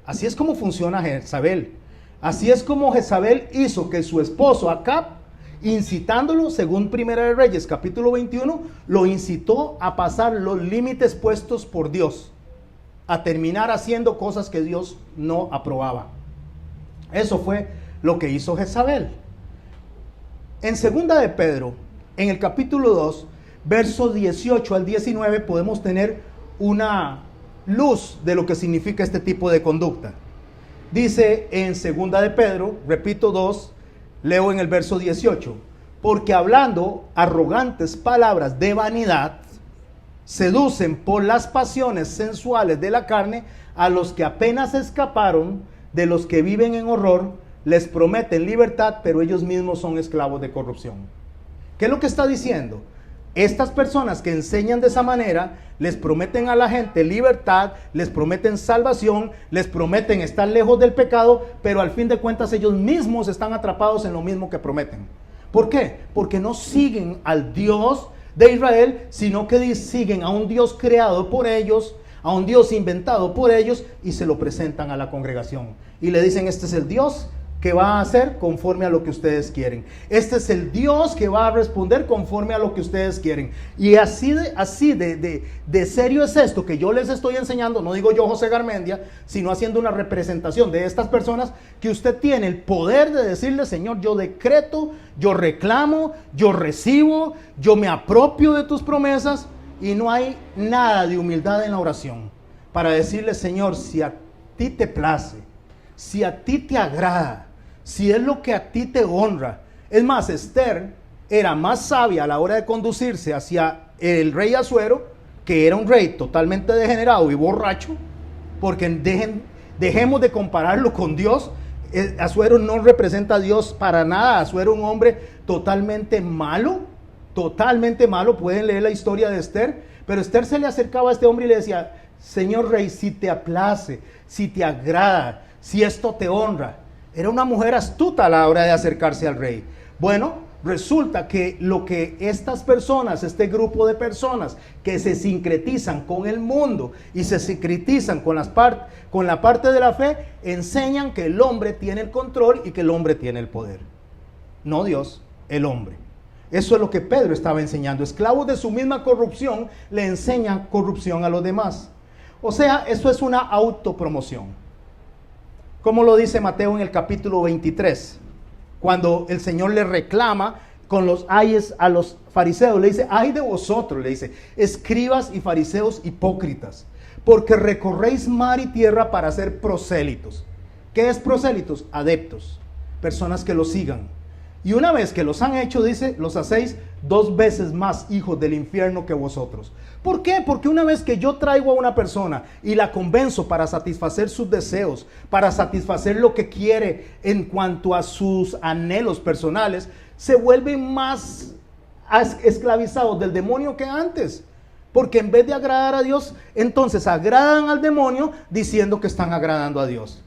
Así es como funciona Jezabel. Así es como Jezabel hizo que su esposo Acab, incitándolo, según Primera de Reyes capítulo 21, lo incitó a pasar los límites puestos por Dios, a terminar haciendo cosas que Dios no aprobaba. Eso fue lo que hizo Jezabel. En segunda de Pedro, en el capítulo 2, versos 18 al 19, podemos tener una luz de lo que significa este tipo de conducta. Dice en segunda de Pedro, repito 2, leo en el verso 18, porque hablando arrogantes palabras de vanidad, seducen por las pasiones sensuales de la carne a los que apenas escaparon de los que viven en horror, les prometen libertad, pero ellos mismos son esclavos de corrupción. ¿Qué es lo que está diciendo? Estas personas que enseñan de esa manera, les prometen a la gente libertad, les prometen salvación, les prometen estar lejos del pecado, pero al fin de cuentas ellos mismos están atrapados en lo mismo que prometen. ¿Por qué? Porque no siguen al Dios de Israel, sino que siguen a un Dios creado por ellos, a un Dios inventado por ellos, y se lo presentan a la congregación. Y le dicen, este es el Dios que va a hacer conforme a lo que ustedes quieren. Este es el Dios que va a responder conforme a lo que ustedes quieren. Y así de serio es esto que yo les estoy enseñando. No digo yo, José Garmendia, sino haciendo una representación de estas personas, que usted tiene el poder de decirle, Señor, yo decreto, yo reclamo, yo recibo, yo me apropio de tus promesas. Y no hay nada de humildad en la oración para decirle, Señor, si a ti te place, si a ti te agrada, si es lo que a ti te honra. Es más, Esther era más sabia a la hora de conducirse hacia el rey Asuero, que era un rey totalmente degenerado y borracho, porque dejemos de compararlo con Dios. Asuero no representa a Dios para nada. Asuero un hombre totalmente malo, pueden leer la historia de Esther, pero Esther se le acercaba a este hombre y le decía, Señor rey, si te aplace, si te agrada, si esto te honra. Era una mujer astuta a la hora de acercarse al rey. Bueno, resulta que lo que estas personas, este grupo de personas que se sincretizan con el mundo y se sincretizan con la parte de la fe, enseñan que el hombre tiene el control y que el hombre tiene el poder. No Dios, el hombre. Eso es lo que Pedro estaba enseñando. Esclavos de su misma corrupción le enseñan corrupción a los demás. O sea, eso es una autopromoción. Como lo dice Mateo en el capítulo 23, cuando el Señor le reclama con los ayes a los fariseos, le dice, ay de vosotros, le dice, escribas y fariseos hipócritas, porque recorréis mar y tierra para ser prosélitos. ¿Qué es prosélitos? Adeptos, personas que los sigan. Y una vez que los han hecho, dice, los hacéis 2 veces más hijos del infierno que vosotros. ¿Por qué? Porque una vez que yo traigo a una persona y la convenzo para satisfacer sus deseos, para satisfacer lo que quiere en cuanto a sus anhelos personales, se vuelven más esclavizados del demonio que antes. Porque en vez de agradar a Dios, entonces agradan al demonio diciendo que están agradando a Dios.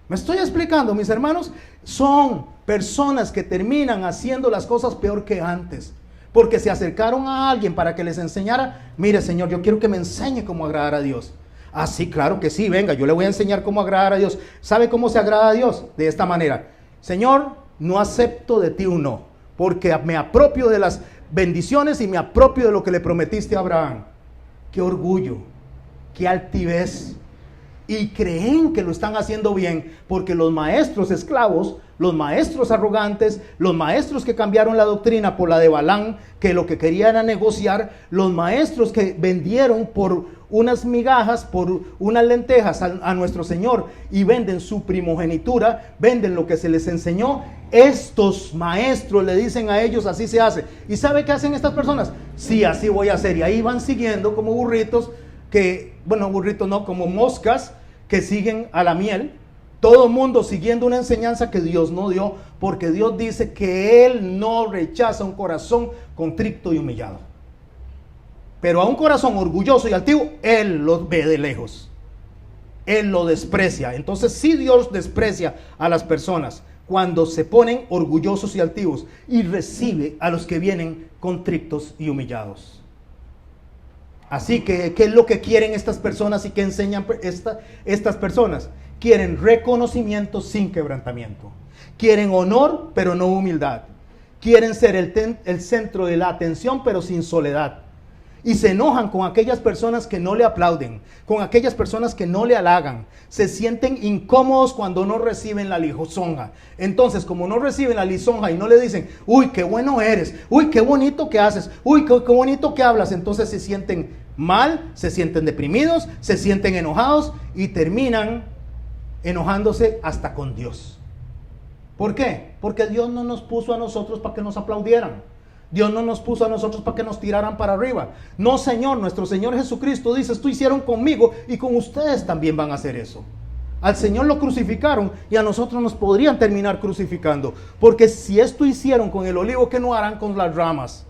¿Me estoy explicando, mis hermanos? Son personas que terminan haciendo las cosas peor que antes, porque se acercaron a alguien para que les enseñara, mire Señor, yo quiero que me enseñe cómo agradar a Dios. Ah, sí, claro que sí, venga, yo le voy a enseñar cómo agradar a Dios. ¿Sabe cómo se agrada a Dios? De esta manera, Señor, no acepto de ti un no, porque me apropio de las bendiciones y me apropio de lo que le prometiste a Abraham. Qué orgullo, qué altivez. Y creen que lo están haciendo bien, porque los maestros esclavos, los maestros arrogantes, los maestros que cambiaron la doctrina por la de Balaam, que lo que querían era negociar, los maestros que vendieron por unas migajas, por unas lentejas a nuestro Señor y venden su primogenitura, venden lo que se les enseñó. Estos maestros le dicen a ellos, así se hace. ¿Y sabe qué hacen estas personas? Sí, así voy a hacer. Y ahí van siguiendo como burritos, burritos no, como moscas que siguen a la miel. Todo el mundo siguiendo una enseñanza que Dios no dio, porque Dios dice que Él no rechaza un corazón contrito y humillado. Pero a un corazón orgulloso y altivo, Él lo ve de lejos. Él lo desprecia. Entonces sí, Dios desprecia a las personas cuando se ponen orgullosos y altivos, y recibe a los que vienen contritos y humillados. Así que, ¿qué es lo que quieren estas personas y qué enseñan estas personas? Quieren reconocimiento sin quebrantamiento. Quieren honor, pero no humildad. Quieren ser el centro de la atención, pero sin soledad. Y se enojan con aquellas personas que no le aplauden, con aquellas personas que no le halagan. Se sienten incómodos cuando no reciben la lisonja. Entonces, como no reciben la lisonja y no le dicen, uy, qué bueno eres, uy, qué bonito que haces, uy, qué bonito que hablas, entonces se sienten mal, se sienten deprimidos, se sienten enojados y terminan enojándose hasta con Dios. ¿Por qué? Porque Dios no nos puso a nosotros para que nos aplaudieran. Dios no nos puso a nosotros para que nos tiraran para arriba. No, Señor, nuestro Señor Jesucristo dice, esto hicieron conmigo y con ustedes también van a hacer eso. Al Señor lo crucificaron y a nosotros nos podrían terminar crucificando. Porque si esto hicieron con el olivo, ¿qué no harán con las ramas?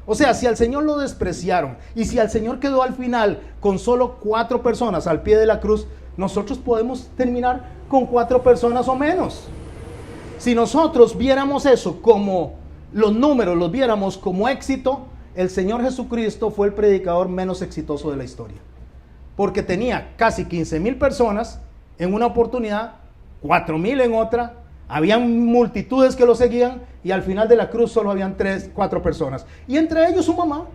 O sea, si al Señor lo despreciaron y si al Señor quedó al final con solo 4 personas al pie de la cruz, nosotros podemos terminar con 4 personas o menos. Si nosotros viéramos eso como los números, los viéramos como éxito, el Señor Jesucristo fue el predicador menos exitoso de la historia. Porque tenía casi 15,000 personas en una oportunidad, 4,000 en otra, habían multitudes que lo seguían y al final de la cruz solo habían 4 personas. Y entre ellos su mamá.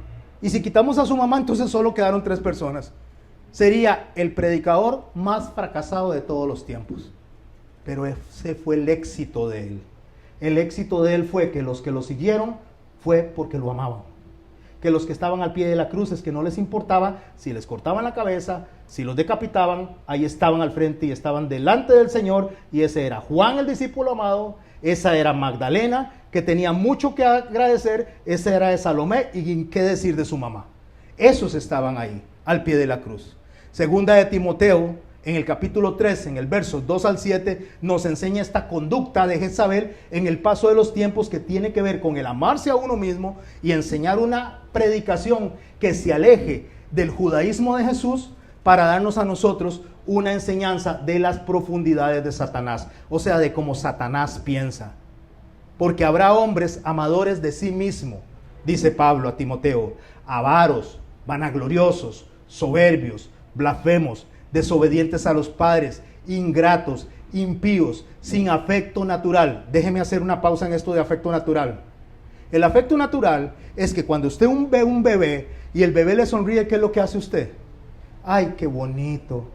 Y si quitamos a su mamá, entonces solo quedaron 3 personas. Sería el predicador más fracasado de todos los tiempos. Pero ese fue el éxito de él. El éxito de él fue que los que lo siguieron fue porque lo amaban. Que los que estaban al pie de la cruz es que no les importaba si les cortaban la cabeza, si los decapitaban, ahí estaban al frente y estaban delante del Señor. Y ese era Juan, el discípulo amado, esa era Magdalena, que tenía mucho que agradecer, esa era de Salomé y qué decir de su mamá. Esos estaban ahí, al pie de la cruz. Segunda de Timoteo, en el capítulo 3, en el verso 2 al 7, nos enseña esta conducta de Jezabel en el paso de los tiempos, que tiene que ver con el amarse a uno mismo y enseñar una predicación que se aleje del judaísmo de Jesús para darnos a nosotros una enseñanza de las profundidades de Satanás, o sea, de cómo Satanás piensa. Porque habrá hombres amadores de sí mismo, dice Pablo a Timoteo, avaros, vanagloriosos, soberbios, blasfemos, desobedientes a los padres, ingratos, impíos, sin afecto natural. Déjeme hacer una pausa en esto de afecto natural. El afecto natural es que cuando usted ve un bebé y el bebé le sonríe, ¿qué es lo que hace usted? ¡Ay, qué bonito!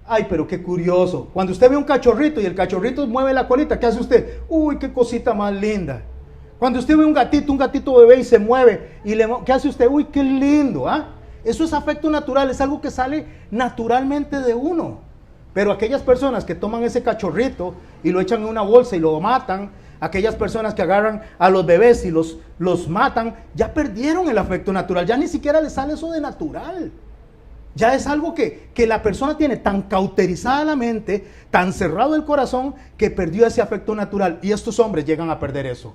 ¡Ay, pero qué curioso! Cuando usted ve un cachorrito y el cachorrito mueve la colita, ¿qué hace usted? ¡Uy, qué cosita más linda! Cuando usted ve un gatito bebé y se mueve, ¿qué hace usted? ¡Uy, qué lindo! ¿Ah? Eso es afecto natural, es algo que sale naturalmente de uno. Pero aquellas personas que toman ese cachorrito y lo echan en una bolsa y lo matan, aquellas personas que agarran a los bebés y los matan, ya perdieron el afecto natural, ya ni siquiera les sale eso de natural. Ya es algo que la persona tiene tan cauterizada la mente, tan cerrado el corazón, que perdió ese afecto natural. Y estos hombres llegan a perder eso.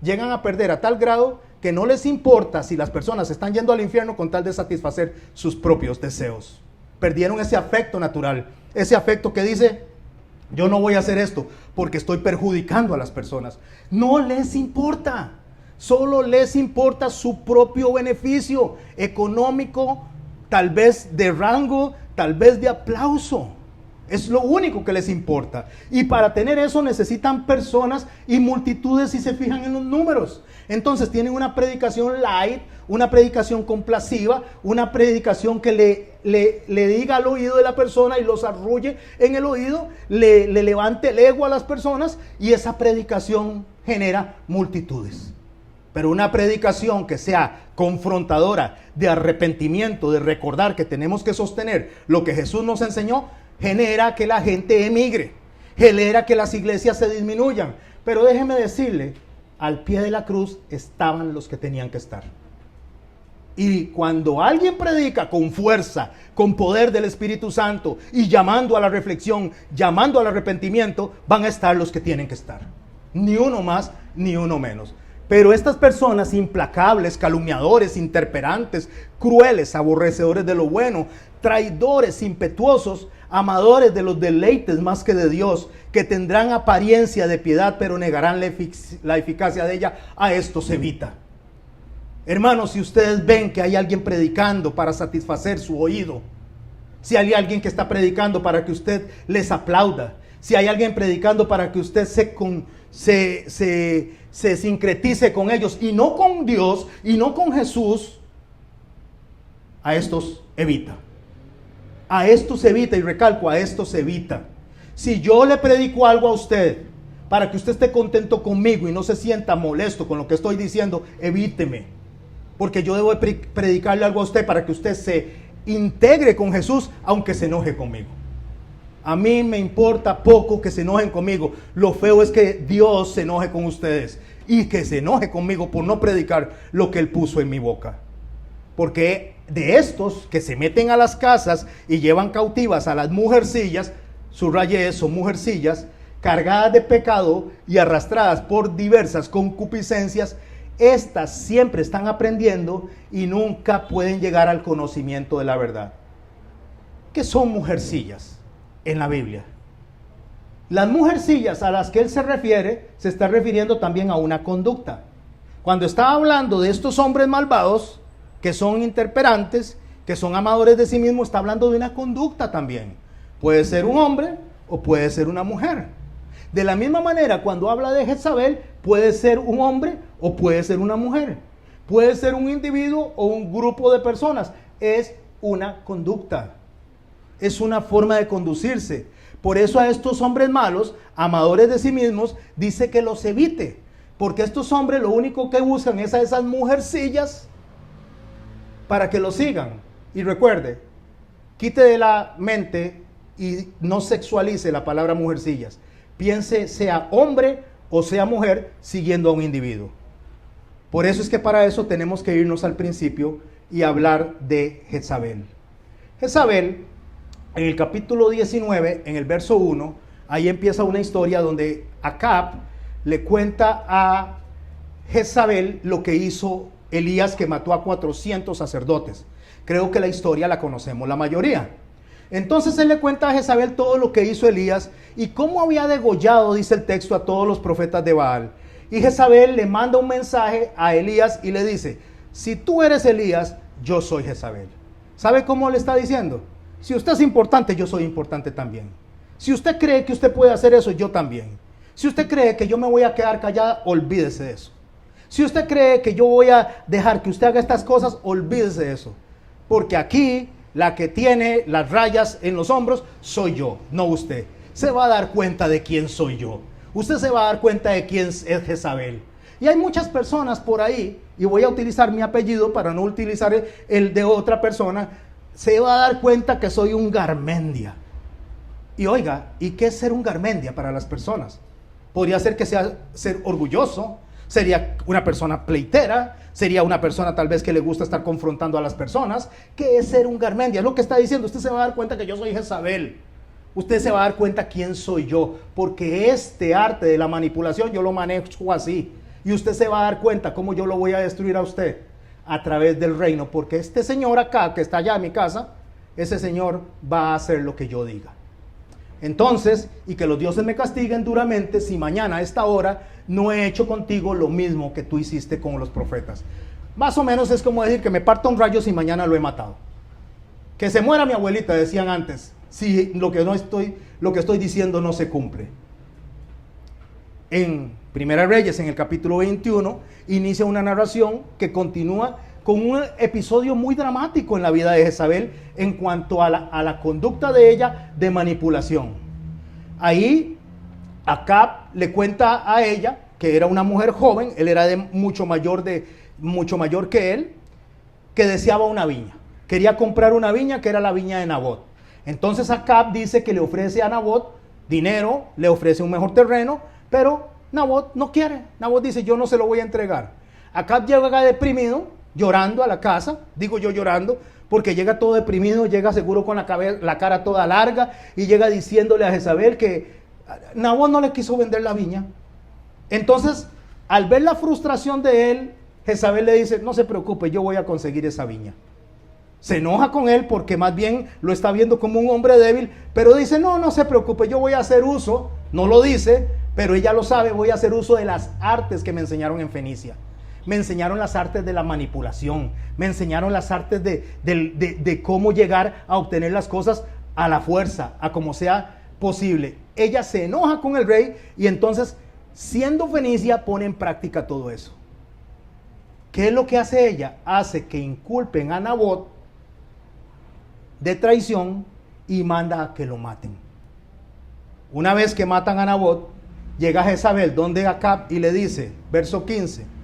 Llegan a perder a tal grado que no les importa si las personas están yendo al infierno con tal de satisfacer sus propios deseos. Perdieron ese afecto natural, ese afecto que dice: yo no voy a hacer esto porque estoy perjudicando a las personas. No les importa, solo les importa su propio beneficio económico, tal vez de rango, tal vez de aplauso. Es lo único que les importa. Y para tener eso necesitan personas y multitudes, si se fijan en los números. Entonces tienen una predicación light, una predicación complaciva, una predicación que le diga al oído de la persona y los arrulle en el oído, le levante el ego a las personas, y esa predicación genera multitudes. Pero una predicación que sea confrontadora, de arrepentimiento, de recordar que tenemos que sostener lo que Jesús nos enseñó, genera que la gente emigre, genera que las iglesias se disminuyan. Pero déjeme decirle, al pie de la cruz estaban los que tenían que estar. Y cuando alguien predica con fuerza, con poder del Espíritu Santo y llamando a la reflexión, llamando al arrepentimiento, van a estar los que tienen que estar. Ni uno más, ni uno menos. Pero estas personas implacables, calumniadores, interperantes, crueles, aborrecedores de lo bueno, traidores, impetuosos, amadores de los deleites más que de Dios, que tendrán apariencia de piedad pero negarán la eficacia de ella, a estos evita. Hermanos, si ustedes ven que hay alguien predicando para satisfacer su oído, si hay alguien que está predicando para que usted les aplauda, si hay alguien predicando para que usted se sincretice con ellos y no con Dios y no con Jesús, a estos evita. A estos evita, y recalco, a estos evita. Si yo le predico algo a usted para que usted esté contento conmigo y no se sienta molesto con lo que estoy diciendo, evíteme. Porque yo debo predicarle algo a usted para que usted se integre con Jesús, aunque se enoje conmigo. A mí me importa poco que se enojen conmigo. Lo feo es que Dios se enoje con ustedes y que se enoje conmigo por no predicar lo que Él puso en mi boca. Porque de estos que se meten a las casas y llevan cautivas a las mujercillas, subraye eso, mujercillas, cargadas de pecado y arrastradas por diversas concupiscencias, estas siempre están aprendiendo y nunca pueden llegar al conocimiento de la verdad. ¿Qué son mujercillas en la Biblia? Las mujercillas a las que él se refiere, se está refiriendo también a una conducta. Cuando está hablando de estos hombres malvados, que son interperantes, que son amadores de sí mismos, está hablando de una conducta también. Puede ser un hombre o puede ser una mujer. De la misma manera, cuando habla de Jezabel, puede ser un hombre o puede ser una mujer. Puede ser un individuo o un grupo de personas. Es una conducta. Es una forma de conducirse. Por eso a estos hombres malos, amadores de sí mismos, dice que los evite. Porque estos hombres lo único que buscan es a esas mujercillas para que los sigan. Y recuerde, quite de la mente y no sexualice la palabra mujercillas. Piense, sea hombre o sea mujer, siguiendo a un individuo. Por eso es que para eso tenemos que irnos al principio y hablar de Jezabel. Jezabel en el capítulo 19, en el verso 1, ahí empieza una historia donde Acab le cuenta a Jezabel lo que hizo Elías, que mató a 400 sacerdotes. Creo que la historia la conocemos la mayoría. Entonces él le cuenta a Jezabel todo lo que hizo Elías y cómo había degollado, dice el texto, a todos los profetas de Baal. Y Jezabel le manda un mensaje a Elías y le dice: si tú eres Elías, yo soy Jezabel. ¿Sabe cómo le está diciendo? Si usted es importante, yo soy importante también. Si usted cree que usted puede hacer eso, yo también. Si usted cree que yo me voy a quedar callada, olvídese de eso. Si usted cree que yo voy a dejar que usted haga estas cosas, olvídese de eso. Porque aquí la que tiene las rayas en los hombros soy yo, no usted. Se va a dar cuenta de quién soy yo. Usted se va a dar cuenta de quién es Jezabel. Y hay muchas personas por ahí, y voy a utilizar mi apellido para no utilizar el de otra persona, se va a dar cuenta que soy un Garmendia. Y oiga, ¿y qué es ser un Garmendia para las personas? Podría ser que sea ser orgulloso, sería una persona pleitera, sería una persona tal vez que le gusta estar confrontando a las personas. ¿Qué es ser un Garmendia? Es lo que está diciendo. Usted se va a dar cuenta que yo soy Jezabel. Usted se va a dar cuenta quién soy yo, porque este arte de la manipulación yo lo manejo así. Y usted se va a dar cuenta cómo yo lo voy a destruir a usted a través del reino, porque este señor acá, que está allá en mi casa, ese señor va a hacer lo que yo diga. Entonces, y que los dioses me castiguen duramente si mañana a esta hora no he hecho contigo lo mismo que tú hiciste con los profetas. Más o menos es como decir que me parta un rayo si mañana lo he matado. Que se muera mi abuelita, decían antes, si lo que estoy diciendo no se cumple. En Primera Reyes, en el capítulo 21, inicia una narración que continúa con un episodio muy dramático en la vida de Jezabel en cuanto a la conducta de ella de manipulación. Ahí Acab le cuenta a ella que era una mujer joven, él era mucho mayor que él, que deseaba una viña. Quería comprar una viña que era la viña de Nabot. Entonces Acab dice que le ofrece a Nabot dinero, le ofrece un mejor terreno, pero Nabot no quiere. Nabot dice: yo no se lo voy a entregar. Acab llega deprimido, llorando a la casa, digo yo llorando, porque llega todo deprimido, llega seguro con la cara toda larga, y llega diciéndole a Jezabel que Nabot no le quiso vender la viña. Entonces, al ver la frustración de él, Jezabel le dice: no se preocupe, yo voy a conseguir esa viña. Se enoja con él porque más bien lo está viendo como un hombre débil, pero dice: no se preocupe, yo voy a hacer uso, no lo dice, pero ella lo sabe, voy a hacer uso de las artes que me enseñaron en Fenicia. Me enseñaron las artes de la manipulación, me enseñaron las artes de cómo llegar a obtener las cosas a la fuerza, a como sea posible. Ella se enoja con el rey y entonces, siendo Fenicia, pone en práctica todo eso. ¿Qué es lo que hace ella? Hace que inculpen a Nabot de traición y manda a que lo maten. Una vez que matan a Nabot, llega Jezabel donde Acab y le dice, verso 15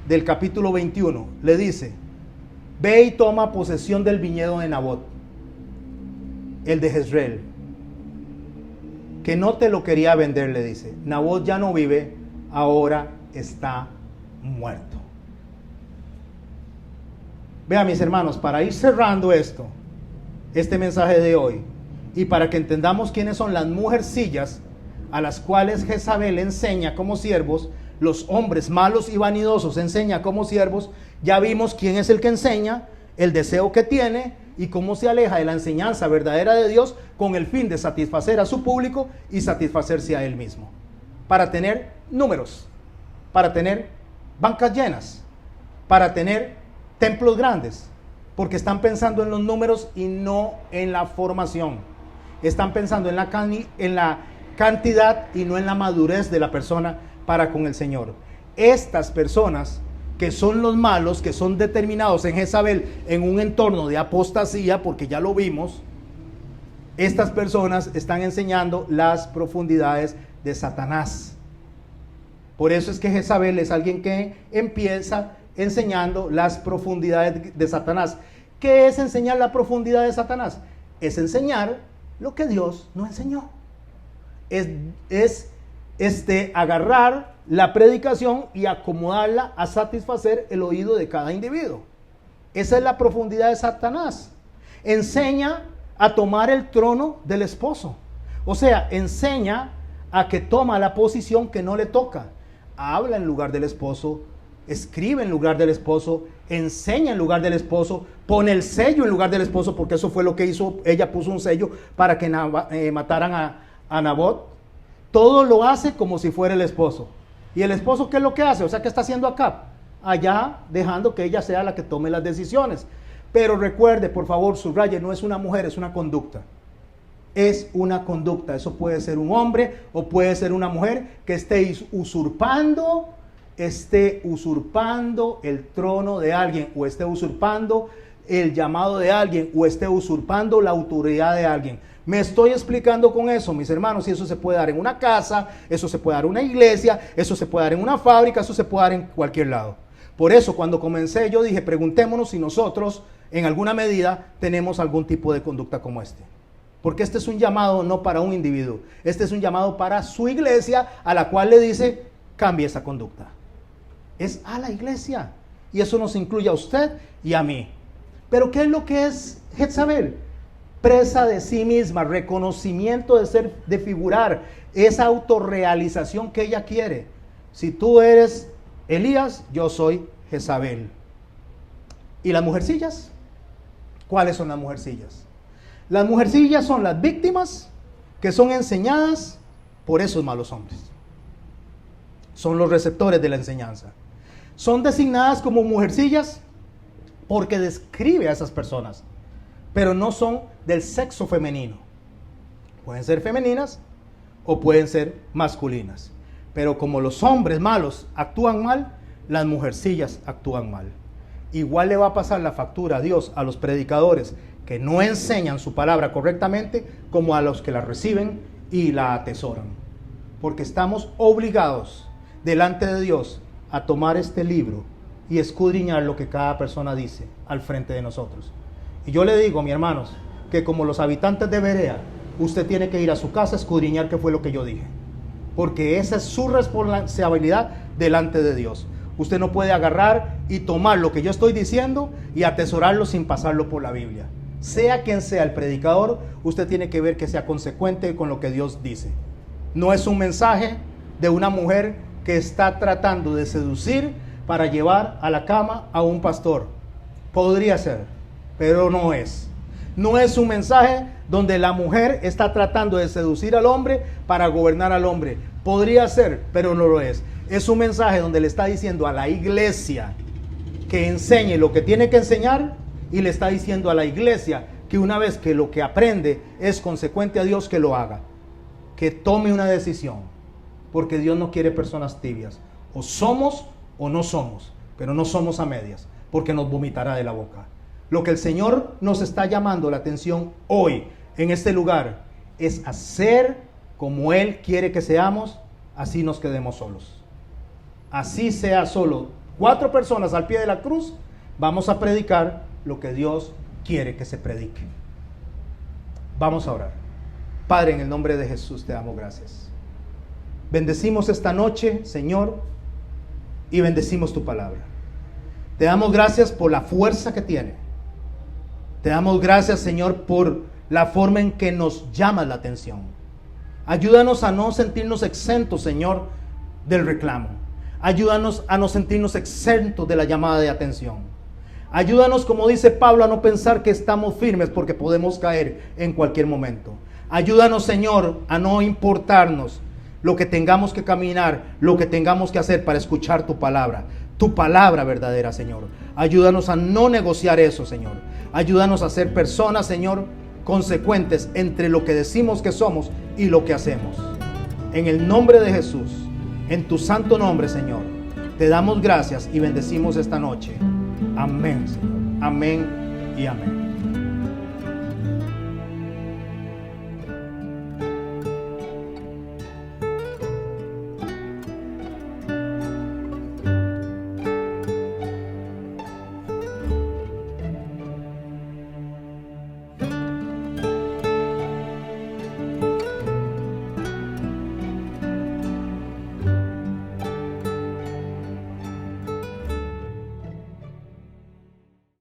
del capítulo 21, le dice: ve y toma posesión del viñedo de Nabot, el de Jezreel, que no te lo quería vender, le dice. Nabot ya no vive, ahora está muerto. Vean, mis hermanos, para ir cerrando este mensaje de hoy, y para que entendamos quiénes son las mujercillas a las cuales Jezabel enseña como siervos, los hombres malos y vanidosos enseña como siervos, ya vimos quién es el que enseña, el deseo que tiene y cómo se aleja de la enseñanza verdadera de Dios con el fin de satisfacer a su público y satisfacerse a él mismo, para tener números, para tener bancas llenas, para tener templos grandes, porque están pensando en los números y no en la formación. Están pensando en la cantidad y no en la madurez de la persona para con el Señor. Estas personas que son los malos, que son determinados en Jezabel en un entorno de apostasía, porque ya lo vimos, estas personas están enseñando las profundidades de Satanás. Por eso es que Jezabel es alguien que empieza enseñando las profundidades de Satanás. ¿Qué es enseñar la profundidad de Satanás? Es enseñar lo que Dios no enseñó. Es agarrar la predicación y acomodarla a satisfacer el oído de cada individuo. Esa es la profundidad de Satanás. Enseña a tomar el trono del esposo. O sea, enseña a que toma la posición que no le toca. Habla en lugar del esposo, escribe en lugar del esposo, enseña en lugar del esposo, pone el sello en lugar del esposo, porque eso fue lo que hizo. Ella puso un sello para que mataran a Nabot. Todo lo hace como si fuera el esposo. ¿Y el esposo qué es lo que hace? O sea, ¿qué está haciendo acá? Allá, dejando que ella sea la que tome las decisiones. Pero recuerde, por favor, subraye, no es una mujer, es una conducta. Es una conducta. Eso puede ser un hombre o puede ser una mujer que esté usurpando el trono de alguien, o esté usurpando el llamado de alguien, o esté usurpando la autoridad de alguien. Me estoy explicando con eso, mis hermanos, y eso se puede dar en una casa, eso se puede dar en una iglesia, eso se puede dar en una fábrica, eso se puede dar en cualquier lado. Por eso, cuando comencé, yo dije, preguntémonos si nosotros, en alguna medida, tenemos algún tipo de conducta como este. Porque este es un llamado no para un individuo, este es un llamado para su iglesia, a la cual le dice, cambie esa conducta. Es a la iglesia, y eso nos incluye a usted y a mí. Pero ¿qué es lo que es Jezabel? Presa de sí misma, reconocimiento de figurar, esa autorrealización que ella quiere. Si tú eres Elías, yo soy Jezabel. ¿Y las mujercillas? ¿Cuáles son las mujercillas? Las mujercillas son las víctimas que son enseñadas por esos malos hombres. Son los receptores de la enseñanza. Son designadas como mujercillas porque describe a esas personas, pero no son del sexo femenino. Pueden ser femeninas o pueden ser masculinas. Pero como los hombres malos actúan mal, las mujercillas actúan mal. Igual le va a pasar la factura a Dios a los predicadores que no enseñan su palabra correctamente, como a los que la reciben y la atesoran. Porque estamos obligados delante de Dios a tomar este libro y escudriñar lo que cada persona dice al frente de nosotros. Y yo le digo, mis hermanos, que como los habitantes de Berea, usted tiene que ir a su casa a escudriñar qué fue lo que yo dije. Porque esa es su responsabilidad delante de Dios. Usted no puede agarrar y tomar lo que yo estoy diciendo y atesorarlo sin pasarlo por la Biblia. Sea quien sea el predicador, usted tiene que ver que sea consecuente con lo que Dios dice. No es un mensaje de una mujer que está tratando de seducir para llevar a la cama a un pastor. Podría ser, pero no es. No es un mensaje donde la mujer está tratando de seducir al hombre para gobernar al hombre. Podría ser, pero no lo es. Es un mensaje donde le está diciendo a la iglesia que enseñe lo que tiene que enseñar, y le está diciendo a la iglesia que una vez que lo que aprende es consecuente a Dios, que lo haga. Que tome una decisión. Porque Dios no quiere personas tibias. O somos o no somos, pero no somos a medias, porque nos vomitará de la boca. Lo que el Señor nos está llamando la atención hoy en este lugar es hacer como Él quiere que seamos, así nos quedemos solos. Así sea solo 4 personas al pie de la cruz, vamos a predicar lo que Dios quiere que se predique. Vamos a orar. Padre, en el nombre de Jesús te damos gracias. Bendecimos esta noche, Señor, y bendecimos tu palabra. Te damos gracias por la fuerza que tiene. Te damos gracias, Señor, por la forma en que nos llama la atención. Ayúdanos a no sentirnos exentos, Señor, del reclamo. Ayúdanos a no sentirnos exentos de la llamada de atención. Ayúdanos, como dice Pablo, a no pensar que estamos firmes, porque podemos caer en cualquier momento. Ayúdanos, Señor, a no importarnos lo que tengamos que caminar, lo que tengamos que hacer para escuchar tu palabra verdadera, Señor. Ayúdanos a no negociar eso, Señor. Ayúdanos a ser personas, Señor, consecuentes entre lo que decimos que somos y lo que hacemos. En el nombre de Jesús, en tu santo nombre, Señor, te damos gracias y bendecimos esta noche. Amén, Señor. Amén y amén.